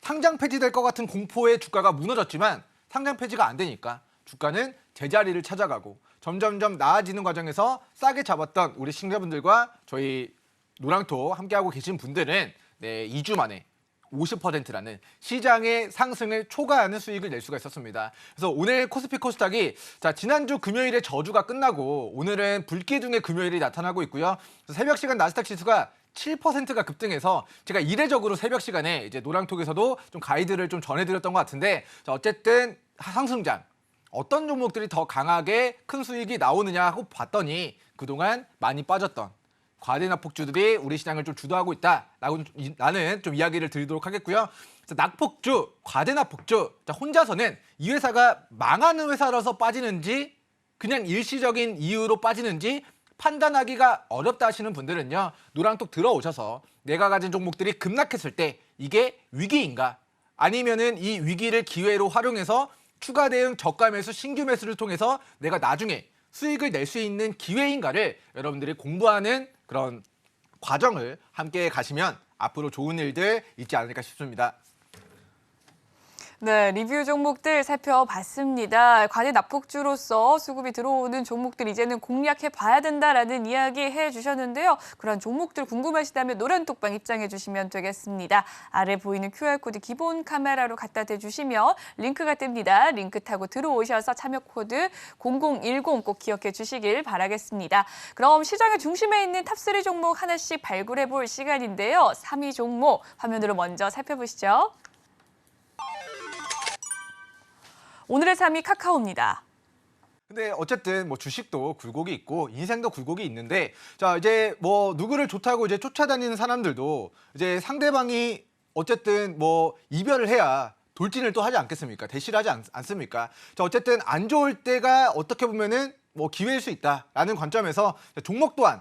상장 폐지될 것 같은 공포에 주가가 무너졌지만 상장 폐지가 안 되니까 주가는 제자리를 찾아가고 점점점 나아지는 과정에서 싸게 잡았던 우리 시청자분들과 저희 노랑토 함께하고 계신 분들은 2주 만에 50%라는 시장의 상승을 초과하는 수익을 낼 수가 있었습니다. 그래서 오늘 코스피 코스닥이 지난주 금요일에 저주가 끝나고 오늘은 불기둥의 금요일이 나타나고 있고요. 새벽 시간 나스닥 지수가 7%가 급등해서 제가 이례적으로 새벽 시간에 이제 노랑톡에서도 좀 가이드를 좀 전해드렸던 것 같은데 어쨌든 상승장 어떤 종목들이 더 강하게 큰 수익이 나오느냐 하고 봤더니 그동안 많이 빠졌던 과대낙폭주들이 우리 시장을 좀 주도하고 있다라고 나는 좀 이야기를 드리도록 하겠고요. 낙폭주, 과대낙폭주 혼자서는 이 회사가 망하는 회사라서 빠지는지 그냥 일시적인 이유로 빠지는지 판단하기가 어렵다 하시는 분들은요. 노랑톡 들어오셔서 내가 가진 종목들이 급락했을 때 이게 위기인가 아니면은 이 위기를 기회로 활용해서 추가 대응 저가 매수 신규 매수를 통해서 내가 나중에 수익을 낼 수 있는 기회인가를 여러분들이 공부하는 그런 과정을 함께 가시면 앞으로 좋은 일들 있지 않을까 싶습니다. 네, 리뷰 종목들 살펴봤습니다. 과대 납폭주로서 수급이 들어오는 종목들 이제는 공략해 봐야 된다라는 이야기 해주셨는데요. 그런 종목들 궁금하시다면 노란톡방 입장해 주시면 되겠습니다. 아래 보이는 QR코드 기본 카메라로 갖다 대주시면 링크가 뜹니다. 링크 타고 들어오셔서 참여 코드 0010 꼭 기억해 주시길 바라겠습니다. 그럼 시장의 중심에 있는 탑3 종목 하나씩 발굴해 볼 시간인데요. 3위 종목 화면으로 먼저 살펴보시죠. 오늘의 3위 카카오입니다. 근데 어쨌든 뭐 주식도 굴곡이 있고 인생도 굴곡이 있는데 이제 뭐 누구를 좋다고 이제 쫓아다니는 사람들도 이제 상대방이 어쨌든 뭐 이별을 해야 돌진을 또 하지 않겠습니까? 대시를 하지 않습니까? 어쨌든 안 좋을 때가 어떻게 보면은 뭐 기회일 수 있다라는 관점에서 종목 또한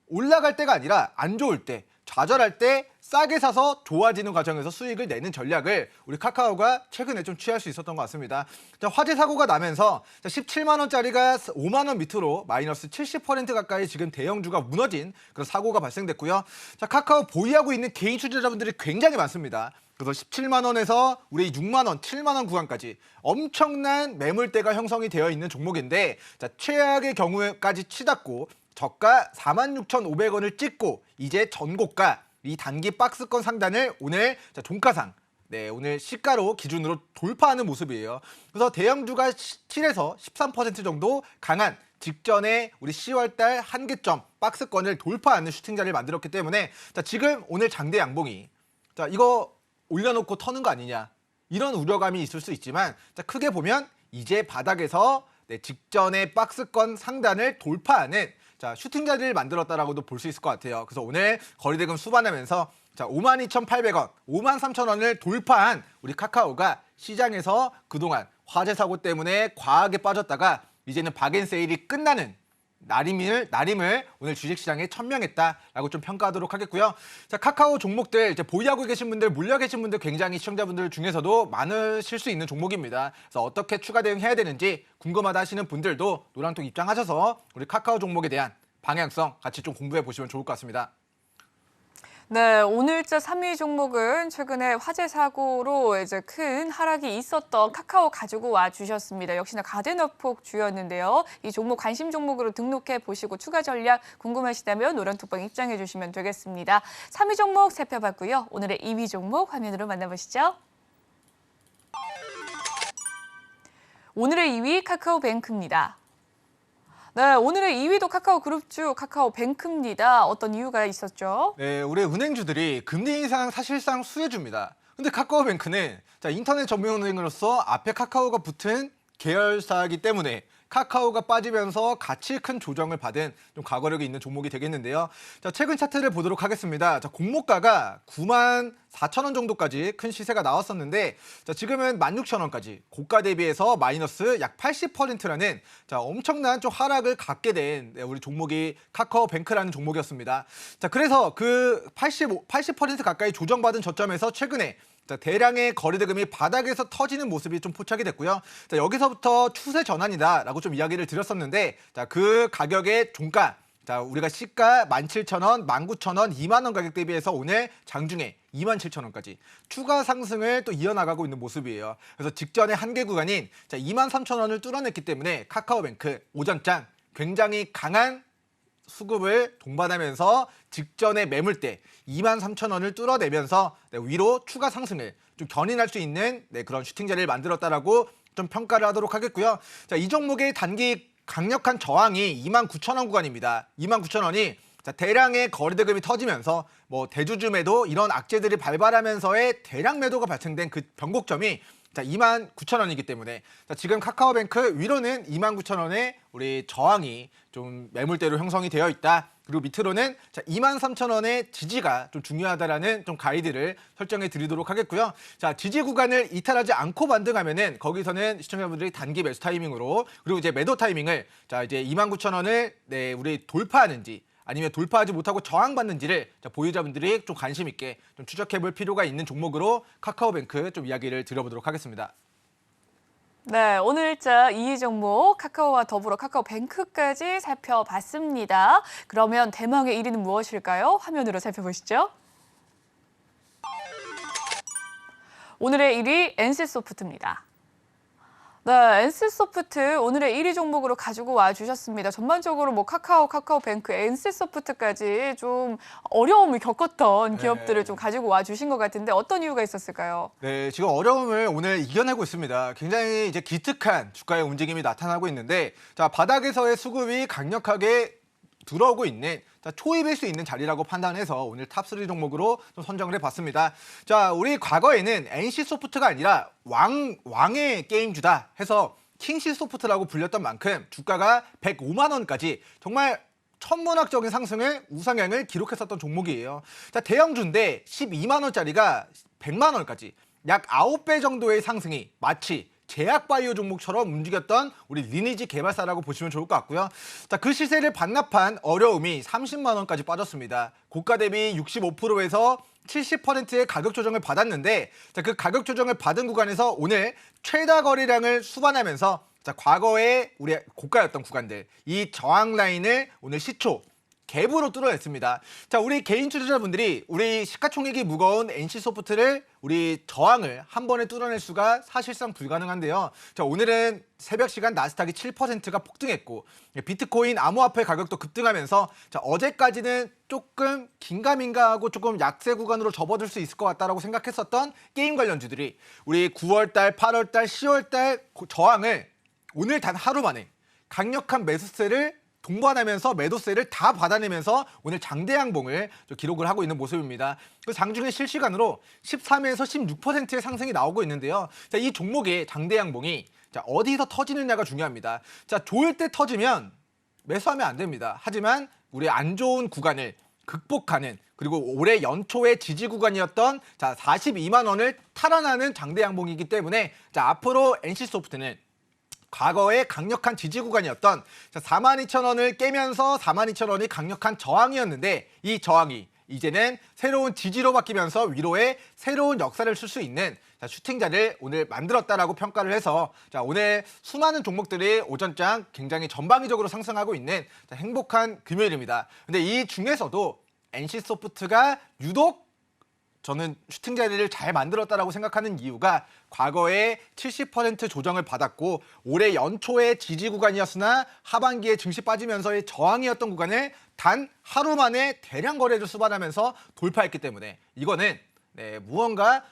올라갈 때가 아니라 안 좋을 때 좌절할 때 싸게 사서 좋아지는 과정에서 수익을 내는 전략을 우리 카카오가 최근에 좀 취할 수 있었던 것 같습니다. 화재 사고가 나면서 17만 원짜리가 5만 원 밑으로 마이너스 70% 가까이 지금 대형주가 무너진 그런 사고가 발생됐고요. 카카오 보유하고 있는 개인 투자자분들이 굉장히 많습니다. 그래서 17만 원에서 우리 6만 원, 7만 원 구간까지 엄청난 매물대가 형성이 되어 있는 종목인데 최악의 경우까지 치닫고 저가 46,500원을 찍고 이제 전고가 이 단기 박스권 상단을 오늘 종가상 오늘 시가로 기준으로 돌파하는 모습이에요. 그래서 대형주가 7에서 13% 정도 강한 직전에 우리 10월달 한계점 박스권을 돌파하는 슈팅자를 만들었기 때문에 지금 오늘 장대 양봉이 이거 올려놓고 터는 거 아니냐 이런 우려감이 있을 수 있지만 크게 보면 이제 바닥에서 직전의 박스권 상단을 돌파하는 슈팅자리를 만들었다라고도 볼 수 있을 것 같아요. 그래서 오늘 거리대금 수반하면서 52,800원, 53,000원을 돌파한 우리 카카오가 시장에서 그동안 화재 사고 때문에 과하게 빠졌다가 이제는 박앤세일이 끝나는 날임을 오늘 주식시장에 천명했다라고 좀 평가하도록 하겠고요. 카카오 종목들 이제 보유하고 계신 분들, 물려 계신 분들 굉장히 시청자분들 중에서도 많으실 수 있는 종목입니다. 그래서 어떻게 추가 대응해야 되는지 궁금하다 하시는 분들도 노랑톡 입장하셔서 우리 카카오 종목에 대한 방향성 같이 좀 공부해 보시면 좋을 것 같습니다. 네, 오늘자 3위 종목은 최근에 화재 사고로 이제 큰 하락이 있었던 카카오 가지고 와 주셨습니다. 역시나 가대낙폭 주였는데요. 이 종목 관심 종목으로 등록해 보시고 추가 전략 궁금하시다면 노란톡방 입장해 주시면 되겠습니다. 3위 종목 살펴봤고요. 오늘의 2위 종목 화면으로 만나보시죠. 오늘의 2위 카카오뱅크입니다. 네, 오늘의 2위도 카카오그룹주 카카오뱅크입니다. 어떤 이유가 있었죠? 네, 우리 은행주들이 금리 인상 사실상 수혜주입니다. 근데 카카오뱅크는 인터넷 전문은행으로서 앞에 카카오가 붙은 계열사이기 때문에 카카오가 빠지면서 가치 큰 조정을 받은 좀 과거력이 있는 종목이 되겠는데요. 최근 차트를 보도록 하겠습니다. 공모가가 94,000원 정도까지 큰 시세가 나왔었는데 지금은 16,000원까지 고가 대비해서 마이너스 약 80%라는 엄청난 좀 하락을 갖게 된 우리 종목이 카카오뱅크라는 종목이었습니다. 그래서 그 80% 가까이 조정받은 저점에서 최근에 자, 대량의 거래대금이 바닥에서 터지는 모습이 좀 포착이 됐고요. 자, 여기서부터 추세 전환이다라고 좀 이야기를 드렸었는데, 자, 그 가격의 종가, 자, 우리가 시가 17,000원, 19,000원, 2만 원 가격 대비해서 오늘 장중에 27,000원까지 추가 상승을 또 이어나가고 있는 모습이에요. 그래서 직전의 한계 구간인 23,000원을 뚫어냈기 때문에 카카오뱅크 오전장 굉장히 강한 수급을 동반하면서 직전의 매물대 23,000원을 뚫어내면서 위로 추가 상승을 좀 견인할 수 있는 그런 슈팅 자리를 만들었다라고 좀 평가를 하도록 하겠고요. 자, 이 종목의 단기 강력한 저항이 29,000원 구간입니다. 29,000원이 대량의 거래대금이 터지면서 뭐 대주주매도 이런 악재들이 발발하면서의 대량 매도가 발생된 그 변곡점이 29,000원이기 때문에 지금 카카오뱅크 위로는 29,000원에 우리 저항이 좀 매물대로 형성이 되어 있다. 그리고 밑으로는 23,000원의 지지가 좀 중요하다라는 좀 가이드를 설정해 드리도록 하겠고요. 자, 지지 구간을 이탈하지 않고 반등하면은 거기서는 시청자분들이 단기 매수 타이밍으로 그리고 이제 매도 타이밍을 이제 29,000원을 우리 돌파하는지 아니면 돌파하지 못하고 저항받는지를 보유자분들이 좀 관심 있게 좀 추적해 볼 필요가 있는 종목으로 카카오뱅크 좀 이야기를 드려보도록 하겠습니다. 네, 오늘자 2위 종목 카카오와 더불어 카카오뱅크까지 살펴봤습니다. 그러면 대망의 1위는 무엇일까요? 화면으로 살펴보시죠. 오늘의 1위 NC소프트입니다. 네, NC소프트 오늘의 1위 종목으로 가지고 와주셨습니다. 전반적으로 뭐 카카오뱅크, NC소프트까지 좀 어려움을 겪었던 기업들을 좀 가지고 와주신 것 같은데 어떤 이유가 있었을까요? 네, 지금 어려움을 오늘 이겨내고 있습니다. 굉장히 이제 기특한 주가의 움직임이 나타나고 있는데, 자, 바닥에서의 수급이 강력하게 들어오고 있는 초입일 수 있는 자리라고 판단해서 오늘 탑3 종목으로 좀 선정을 해봤습니다. 자, 우리 과거에는 NC소프트가 아니라 왕의 게임주다 해서 킹시소프트라고 불렸던 만큼 주가가 105만 원까지 정말 천문학적인 상승을 우상향을 기록했었던 종목이에요. 자, 대형주인데 12만 원짜리가 100만 원까지 약 9배 정도의 상승이 마치 제약바이오 종목처럼 움직였던 우리 리니지 개발사라고 보시면 좋을 것 같고요. 자, 그 시세를 반납한 어려움이 30만 원까지 빠졌습니다. 고가 대비 65%에서 70%의 가격 조정을 받았는데, 자, 그 가격 조정을 받은 구간에서 오늘 최다 거래량을 수반하면서 과거에 우리 고가였던 구간들 이 저항 라인을 오늘 시초 갭으로 뚫어냈습니다. 자, 우리 개인 투자자분들이 우리 시가총액이 무거운 NC소프트를 우리 저항을 한 번에 뚫어낼 수가 사실상 불가능한데요. 자, 오늘은 새벽 시간 나스닥이 7%가 폭등했고 비트코인 암호화폐 가격도 급등하면서 자, 어제까지는 조금 긴가민가하고 조금 약세 구간으로 접어들 수 있을 것 같다라고 생각했었던 게임 관련주들이 우리 9월달, 8월달, 10월달 저항을 오늘 단 하루 만에 강력한 매수세를 동반하면서 매도세를 다 받아내면서 오늘 장대 양봉을 기록을 하고 있는 모습입니다. 그 장중에 실시간으로 13에서 16%의 상승이 나오고 있는데요. 자, 이 종목의 장대 양봉이 어디서 터지느냐가 중요합니다. 자, 좋을 때 터지면 매수하면 안 됩니다. 하지만 우리 안 좋은 구간을 극복하는 그리고 올해 연초의 지지 구간이었던 42만 원을 탈환하는 장대 양봉이기 때문에 앞으로 NC소프트는 과거의 강력한 지지 구간이었던 42,000원을 깨면서 42,000원이 강력한 저항이었는데 이 저항이 이제는 새로운 지지로 바뀌면서 위로의 새로운 역사를 쓸 수 있는 슈팅자를 오늘 만들었다라고 평가를 해서 오늘 수많은 종목들이 오전장 굉장히 전방위적으로 상승하고 있는 행복한 금요일입니다. 근데 이 중에서도 NC소프트가 유독 저는 슈팅 자리를 잘 만들었다라고 생각하는 이유가 과거에 70% 조정을 받았고 올해 연초의 지지 구간이었으나 하반기에 증시 빠지면서의 저항이었던 구간을 단 하루 만에 대량 거래를 수반하면서 돌파했기 때문에 이거는 무언가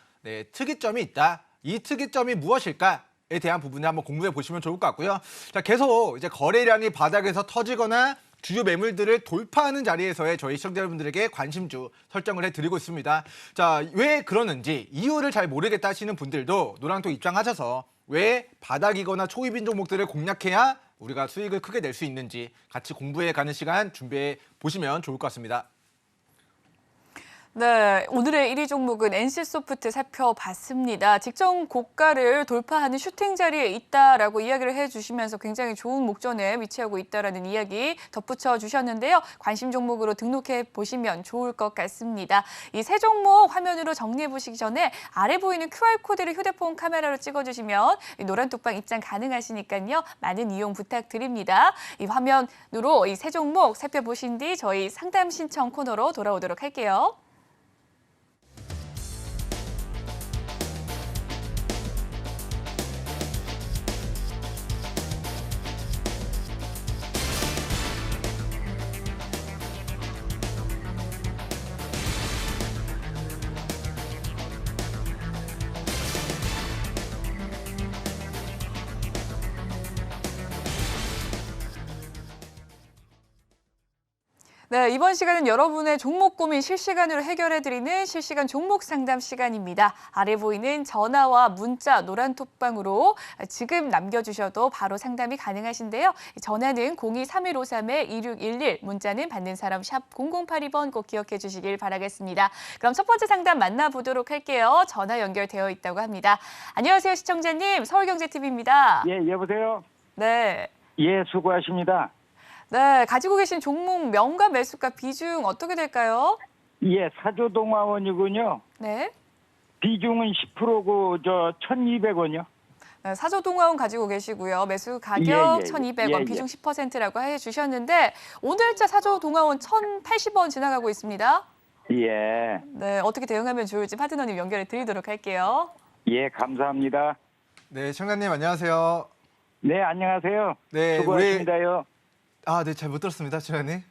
특이점이 있다. 이 특이점이 무엇일까에 대한 부분을 한번 공부해 보시면 좋을 것 같고요. 자, 계속 이제 거래량이 바닥에서 터지거나 주요 매물들을 돌파하는 자리에서의 저희 시청자 여러분들에게 관심주 설정을 해드리고 있습니다. 자, 왜 그러는지 이유를 잘 모르겠다 하시는 분들도 노랑톡 입장하셔서 왜 바닥이거나 초입인 종목들을 공략해야 우리가 수익을 크게 낼 수 있는지 같이 공부해 가는 시간 준비해 보시면 좋을 것 같습니다. 네, 오늘의 1위 종목은 NC소프트 살펴봤습니다. 직전 고가를 돌파하는 슈팅 자리에 있다라고 이야기를 해주시면서 굉장히 좋은 목전에 위치하고 있다라는 이야기 덧붙여 주셨는데요. 관심 종목으로 등록해 보시면 좋을 것 같습니다. 이 세 종목 화면으로 정리해 보시기 전에 아래 보이는 QR코드를 휴대폰 카메라로 찍어주시면 노란 톡방 입장 가능하시니까요. 많은 이용 부탁드립니다. 이 화면으로 이 세 종목 살펴보신 뒤 저희 상담 신청 코너로 돌아오도록 할게요. 네, 이번 시간은 여러분의 종목 고민 실시간으로 해결해드리는 실시간 종목 상담 시간입니다. 아래 보이는 전화와 문자 노란 톡방으로 지금 남겨주셔도 바로 상담이 가능하신데요. 전화는 023153-2611, 문자는 받는 사람 샵 0082번 꼭 기억해 주시길 바라겠습니다. 그럼 첫 번째 상담 만나보도록 할게요. 전화 연결되어 있다고 합니다. 안녕하세요, 시청자님. 서울경제TV입니다. 예, 여보세요? 네. 예, 수고하십니다. 네, 가지고 계신 종목 명과 매수가 비중 어떻게 될까요? 예, 사조동화원이군요. 네. 비중은 10%고, 1,200원이요. 네, 사조동화원 가지고 계시고요. 매수 가격 예, 예, 1,200원, 예, 비중 10%라고 해주셨는데 오늘자 사조동화원 1,080원 지나가고 있습니다. 예, 네, 어떻게 대응하면 좋을지 파트너님 연결해 드리도록 할게요. 예, 감사합니다. 네, 청장님 안녕하세요. 네, 안녕하세요. 네, 수고하십니다요. 네, 잘 못 들었습니다, 청장님.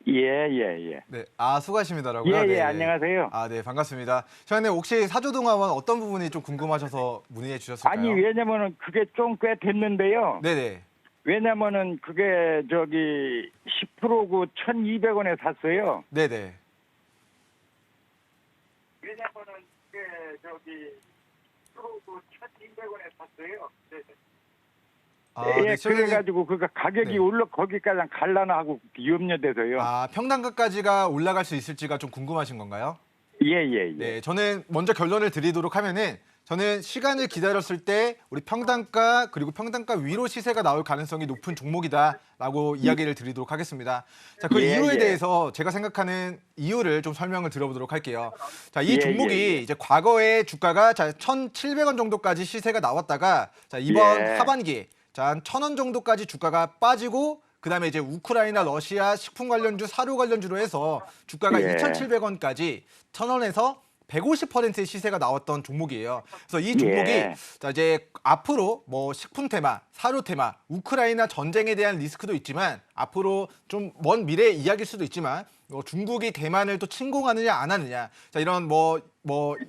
예, 예, 예. 네, 수고하십니다라고요. 예, 예, 네. 안녕하세요. 네, 반갑습니다. 청장님 혹시 사조동화원 어떤 부분이 좀 궁금하셔서 문의해 주셨을까요? 아니, 왜냐면은 그게 좀 꽤 됐는데요. 네네. 왜냐면은 그게 10%고 1,200원에 샀어요. 네네. 왜냐면은 그게 10%고 1,200원에 샀어요. 네. 네, 예, 청장님. 그래가지고 그 가격이 네. 올라 거기까지 갈라나 하고 염려돼서요. 평단가까지가 올라갈 수 있을지가 좀 궁금하신 건가요? 예, 예, 예. 네, 저는 먼저 결론을 드리도록 하면은 저는 시간을 기다렸을 때 우리 평단가 그리고 평단가 위로 시세가 나올 가능성이 높은 종목이다라고 이야기를 드리도록 하겠습니다. 자, 그 예, 이유에 예. 대해서 제가 생각하는 이유를 좀 설명을 드려보도록 할게요. 자, 이 예, 종목이 예, 예. 이제 과거에 주가가 1,700원 정도까지 시세가 나왔다가 자, 이번 예. 하반기에 한 1,000원 정도까지 주가가 빠지고 그다음에 이제 우크라이나, 러시아 식품 관련주, 사료 관련주로 해서 주가가 예. 2,700원까지 1,000원에서 150%의 시세가 나왔던 종목이에요. 그래서 이 종목이 예. 자 이제 앞으로 뭐 식품 테마, 사료 테마, 우크라이나 전쟁에 대한 리스크도 있지만 앞으로 좀 먼 미래 이야기일 수도 있지만 중국이 대만을 또 침공하느냐 안 하느냐, 자 이런 뭐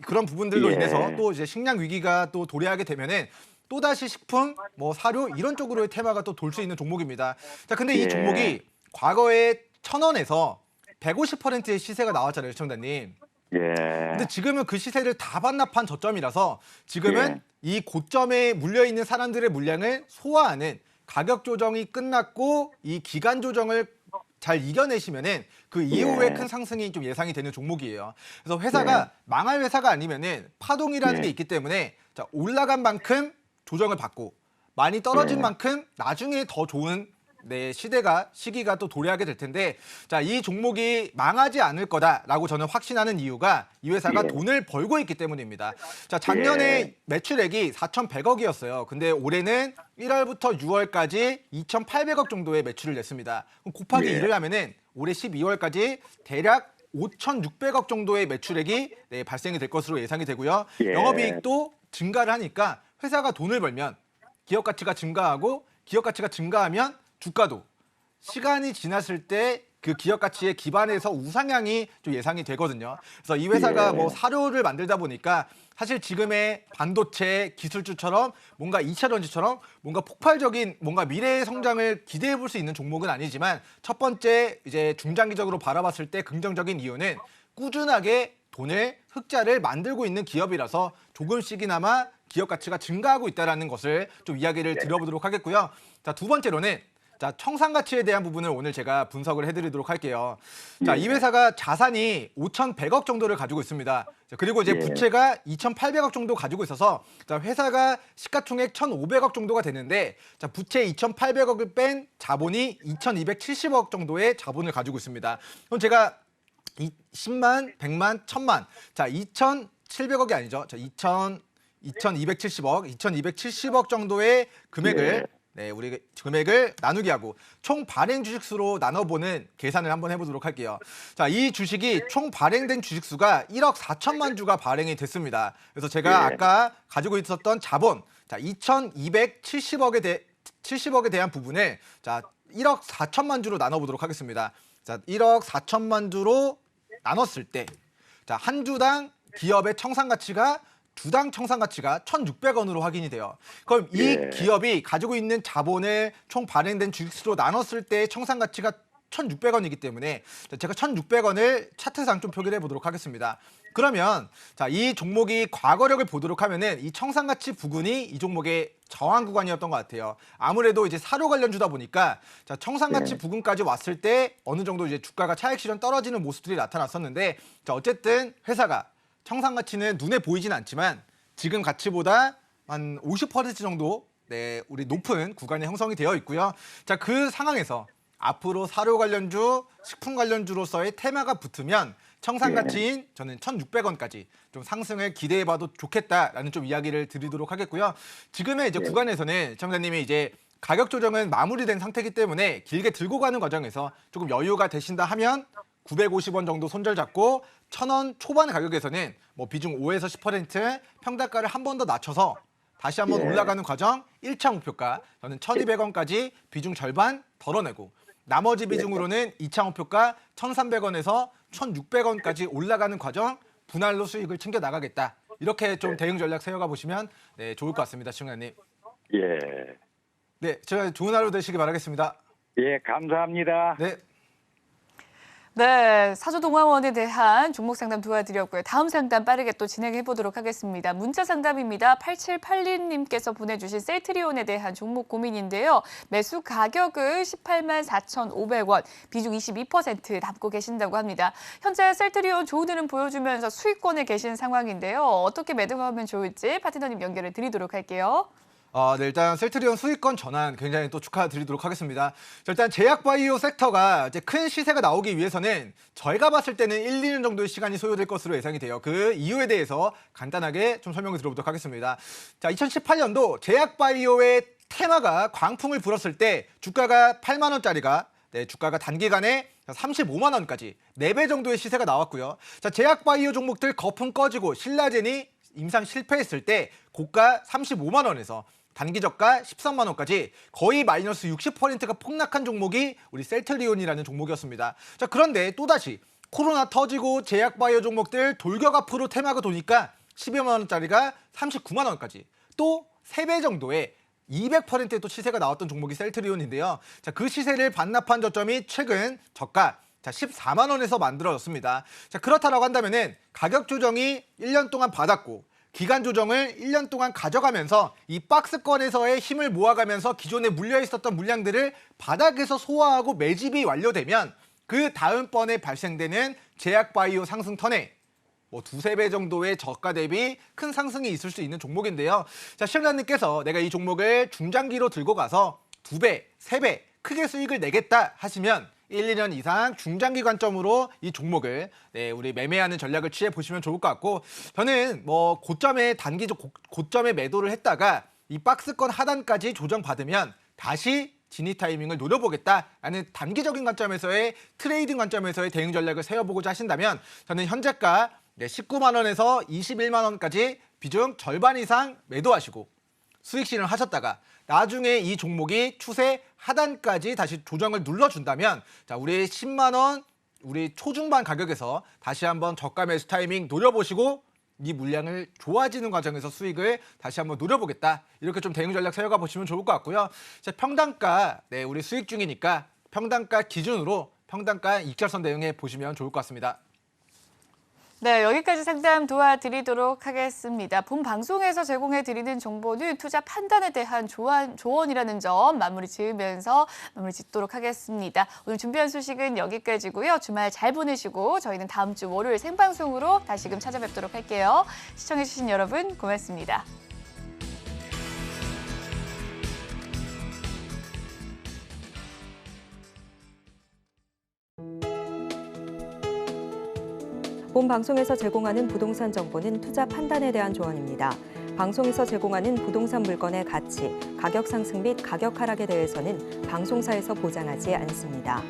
그런 부분들로 예. 인해서 또 이제 식량 위기가 또 도래하게 되면은 또다시 식품, 사료 이런 쪽으로의 테마가 또 돌 수 있는 종목입니다. 자, 근데 이 예. 종목이 과거에 1,000원에서 150%의 시세가 나왔잖아요, 시청자님. 예. 근데 지금은 그 시세를 다 반납한 저점이라서 지금은 예. 이 고점에 물려 있는 사람들의 물량을 소화하는 가격 조정이 끝났고 이 기간 조정을 잘 이겨내시면은 그 이후에 예. 큰 상승이 좀 예상이 되는 종목이에요. 그래서 회사가 예. 망할 회사가 아니면은 파동이라는 예. 게 있기 때문에 자, 올라간 만큼 조정을 받고 많이 떨어진 예. 만큼 나중에 더 좋은 시기가 또 도래하게 될 텐데, 자, 이 종목이 망하지 않을 거다라고 저는 확신하는 이유가 이 회사가 예. 돈을 벌고 있기 때문입니다. 자, 작년에 예. 매출액이 4,100억이었어요. 근데 올해는 1월부터 6월까지 2,800억 정도의 매출을 냈습니다. 그럼 곱하기 예. 1을 하면은 올해 12월까지 대략 5,600억 정도의 매출액이 발생이 될 것으로 예상이 되고요. 예. 영업이익도 증가를 하니까 회사가 돈을 벌면 기업 가치가 증가하고 기업 가치가 증가하면 주가도 시간이 지났을 때 그 기업 가치에 기반해서 우상향이 좀 예상이 되거든요. 그래서 이 회사가 예. 사료를 만들다 보니까 사실 지금의 반도체 기술주처럼 뭔가 2차 전지처럼 뭔가 폭발적인 뭔가 미래의 성장을 기대해 볼 수 있는 종목은 아니지만 첫 번째 이제 중장기적으로 바라봤을 때 긍정적인 이유는 꾸준하게 돈을 흑자를 만들고 있는 기업이라서 조금씩이나마 기업 가치가 증가하고 있다는 것을 좀 이야기를 드려보도록 하겠고요. 자, 두 번째로는 자, 청산 가치에 대한 부분을 오늘 제가 분석을 해드리도록 할게요. 자, 예. 이 회사가 자산이 5,100억 정도를 가지고 있습니다. 자, 그리고 이제 예. 부채가 2,800억 정도 가지고 있어서 자, 회사가 시가총액 1,500억 정도가 되는데 자, 부채 2,800억을 뺀 자본이 2,270억 정도의 자본을 가지고 있습니다. 그럼 제가 10만, 100만, 1,000만. 자, 2,700억이 아니죠. 자, 2,270억 정도의 금액을 예. 네, 우리 금액을 나누기 하고 총 발행 주식수로 나눠보는 계산을 한번 해보도록 할게요. 자, 이 주식이 총 발행된 주식수가 1억 4천만 주가 발행이 됐습니다. 그래서 제가 예. 아까 가지고 있었던 자본, 자, 2,270억에 대한 부분을 자, 1억 4천만 주로 나눠보도록 하겠습니다. 자, 1억 4천만 주로 나눴을 때, 자, 한 주당 기업의 청산 가치가 주당 청산 가치가 1,600원으로 확인이 돼요. 그럼 이 예. 기업이 가지고 있는 자본을 총 발행된 주식수로 나눴을 때 청산 가치가 1,600원이기 때문에 제가 1,600원을 차트상 좀 표기를 해보도록 하겠습니다. 그러면 자, 이 종목이 과거력을 보도록 하면은 이 청산 가치 부근이 이 종목의 저항 구간이었던 것 같아요. 아무래도 이제 사료 관련주다 보니까 자, 청산 가치 예. 부근까지 왔을 때 어느 정도 이제 주가가 차익 실현 떨어지는 모습들이 나타났었는데 자, 어쨌든 회사가 청산 가치는 눈에 보이진 않지만 지금 가치보다 한 50% 정도 네, 우리 높은 구간이 형성이 되어 있고요. 자, 그 상황에서 앞으로 사료 관련주, 식품 관련주로서의 테마가 붙으면 청산 가치인 저는 1,600원까지 좀 상승을 기대해봐도 좋겠다라는 좀 이야기를 드리도록 하겠고요. 지금의 이제 구간에서는 시청자님이 이제 가격 조정은 마무리된 상태이기 때문에 길게 들고 가는 과정에서 조금 여유가 되신다 하면 950원 정도 손절 잡고 1,000원 초반 가격에서는 뭐 비중 5에서 10% 평단가를 한 번 더 낮춰서 다시 한번 예. 올라가는 과정 1차 목표가 저는 1,200원까지 비중 절반 덜어내고 나머지 비중으로는 2차 목표가 1,300원에서 1,600원까지 올라가는 과정 분할로 수익을 챙겨 나가겠다. 이렇게 좀 대응 전략 세워가 보시면 네, 좋을 것 같습니다, 시청자님. 예. 네, 제가 좋은 하루 되시기 바라겠습니다. 예, 감사합니다. 네. 네, 사조동화원에 대한 종목 상담 도와드렸고요. 다음 상담 빠르게 또 진행해 보도록 하겠습니다. 문자 상담입니다. 8782님께서 보내주신 셀트리온에 대한 종목 고민인데요. 매수 가격을 18만 4,500원, 비중 22% 담고 계신다고 합니다. 현재 셀트리온 좋은 흐름 보여주면서 수익권에 계신 상황인데요. 어떻게 매도하면 좋을지 파트너님 연결을 드리도록 할게요. 네, 일단 셀트리온 수익권 전환 굉장히 또 축하드리도록 하겠습니다. 자, 일단 제약바이오 섹터가 이제 큰 시세가 나오기 위해서는 저희가 봤을 때는 1, 2년 정도의 시간이 소요될 것으로 예상이 돼요. 그 이유에 대해서 간단하게 좀 설명을 드려보도록 하겠습니다. 자, 2018년도 제약바이오의 테마가 광풍을 불었을 때 주가가 8만 원짜리가 네, 주가가 단기간에 35만 원까지 4배 정도의 시세가 나왔고요. 자, 제약바이오 종목들 거품 꺼지고 신라젠이 임상 실패했을 때 고가 35만 원에서 단기 저가 13만 원까지 거의 마이너스 60%가 폭락한 종목이 우리 셀트리온이라는 종목이었습니다. 자, 그런데 또다시 코로나 터지고 제약바이오 종목들 돌격 앞으로 테마가 도니까 12만 원짜리가 39만 원까지 또 3배 정도의 200%의 또 시세가 나왔던 종목이 셀트리온인데요. 자, 그 시세를 반납한 저점이 최근 저가 14만 원에서 만들어졌습니다. 자, 그렇다라고 한다면은 가격 조정이 1년 동안 받았고 기간 조정을 1년 동안 가져가면서 이 박스권에서의 힘을 모아가면서 기존에 물려 있었던 물량들을 바닥에서 소화하고 매집이 완료되면 그 다음번에 발생되는 제약바이오 상승 턴에 뭐 2~3배 정도의 저가 대비 큰 상승이 있을 수 있는 종목인데요. 자, 시청자님께서 내가 이 종목을 중장기로 들고 가서 2배, 3배 크게 수익을 내겠다 하시면 1, 2년 이상 중장기 관점으로 이 종목을 네, 우리 매매하는 전략을 취해 보시면 좋을 것 같고 저는 뭐 고점에 단기적 고점에 매도를 했다가 이 박스권 하단까지 조정받으면 다시 진입 타이밍을 노려보겠다라는 단기적인 관점에서의 트레이딩 관점에서의 대응 전략을 세워보고자 하신다면 저는 현재가 19만 원에서 21만 원까지 비중 절반 이상 매도하시고 수익 실현을 하셨다가 나중에 이 종목이 추세 하단까지 다시 조정을 눌러준다면 자, 우리 10만 원 우리 초중반 가격에서 다시 한번 저가 매수 타이밍 노려보시고 이 물량을 좋아지는 과정에서 수익을 다시 한번 노려보겠다. 이렇게 좀 대응 전략 세워가 보시면 좋을 것 같고요. 자, 평단가 네, 우리 수익 중이니까 평단가 기준으로 평단가 익절선 대응해 보시면 좋을 것 같습니다. 네, 여기까지 상담 도와드리도록 하겠습니다. 본 방송에서 제공해드리는 정보는 투자 판단에 대한 조언이라는 점 마무리 지으면서 마무리 짓도록 하겠습니다. 오늘 준비한 소식은 여기까지고요. 주말 잘 보내시고 저희는 다음 주 월요일 생방송으로 다시금 찾아뵙도록 할게요. 시청해주신 여러분 고맙습니다. 본 방송에서 제공하는 부동산 정보는 투자 판단에 대한 조언입니다. 방송에서 제공하는 부동산 물건의 가치, 가격 상승 및 가격 하락에 대해서는 방송사에서 보장하지 않습니다.